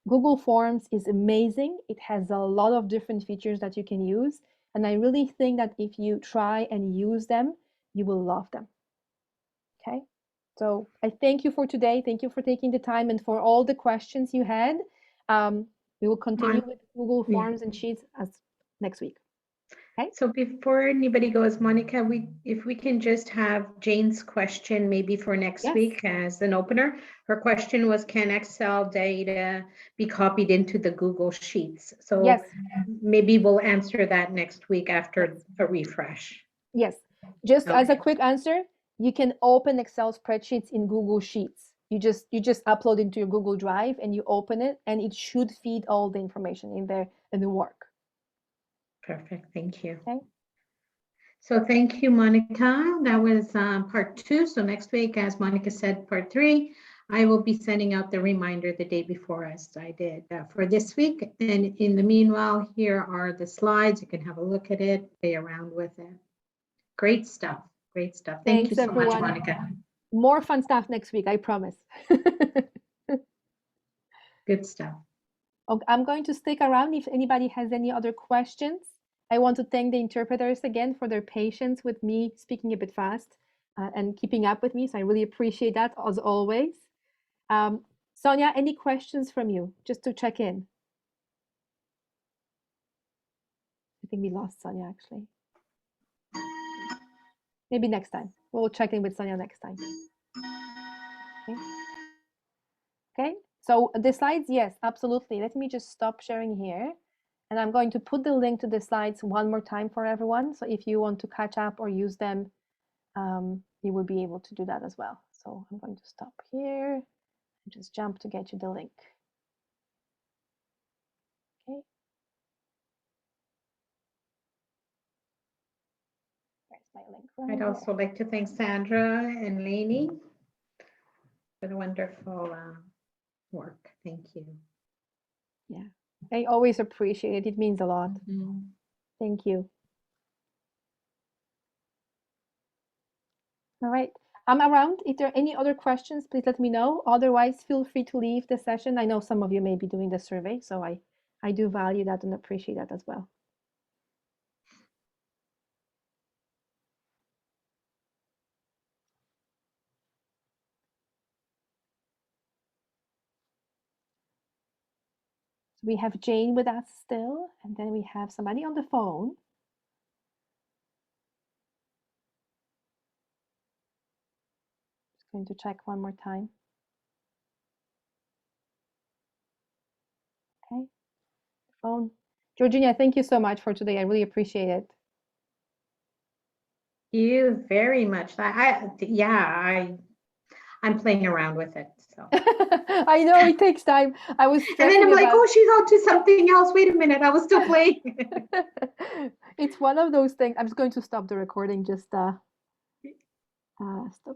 Google Forms is amazing. It has a lot of different features that you can use. And I really think that if you try and use them, you will love them. Okay. So I thank you for today. Thank you for taking the time and for all the questions you had. We will continue with Google Forms and Sheets as next week. Okay. So before anybody goes, Monica, if we can just have Jane's question maybe for next week as an opener. Her question was, can Excel data be copied into the Google Sheets? So maybe we'll answer that next week after a refresh. Yes. Just as a quick answer, you can open Excel spreadsheets in Google Sheets. You just upload into your Google Drive and you open it, and it should feed all the information in there and the work. Perfect. Thank you. Okay. So thank you, Monica. That was part 2. So next week, as Monica said, part 3, I will be sending out the reminder the day before as I did for this week. And in the meanwhile, here are the slides. You can have a look at it, play around with it. Great stuff. Great stuff. Thank you so much, Monica. More fun stuff next week, I promise. Good stuff. Okay, I'm going to stick around if anybody has any other questions. I want to thank the interpreters again for their patience with me speaking a bit fast and keeping up with me. So I really appreciate that as always. Sonia, any questions from you just to check in? I think we lost Sonia actually. Maybe next time. We'll check in with Sonia next time. Okay. So the slides, yes, absolutely. Let me just stop sharing here. And I'm going to put the link to the slides one more time for everyone. So if you want to catch up or use them, you will be able to do that as well. So I'm going to stop here and just jump to get you the link. Okay. There's my link. I'd also like to thank Sandra and Lainey for the wonderful work. Thank you. Yeah, I always appreciate it. It means a lot. Thank you. All right. I'm around. If there are any other questions, please let me know. Otherwise, feel free to leave the session. I know some of you may be doing the survey, so I do value that and appreciate that as well. So we have Jane with us still, and then we have somebody on the phone. Just going to check one more time. Okay. Phone. Georgina, thank you so much for today. I really appreciate it. You very much. I'm playing around with it. So I know it takes time. I was and then I'm like, oh, she's on to something else. Wait a minute, I was still playing. It's one of those things. I'm just going to stop the recording. Just stop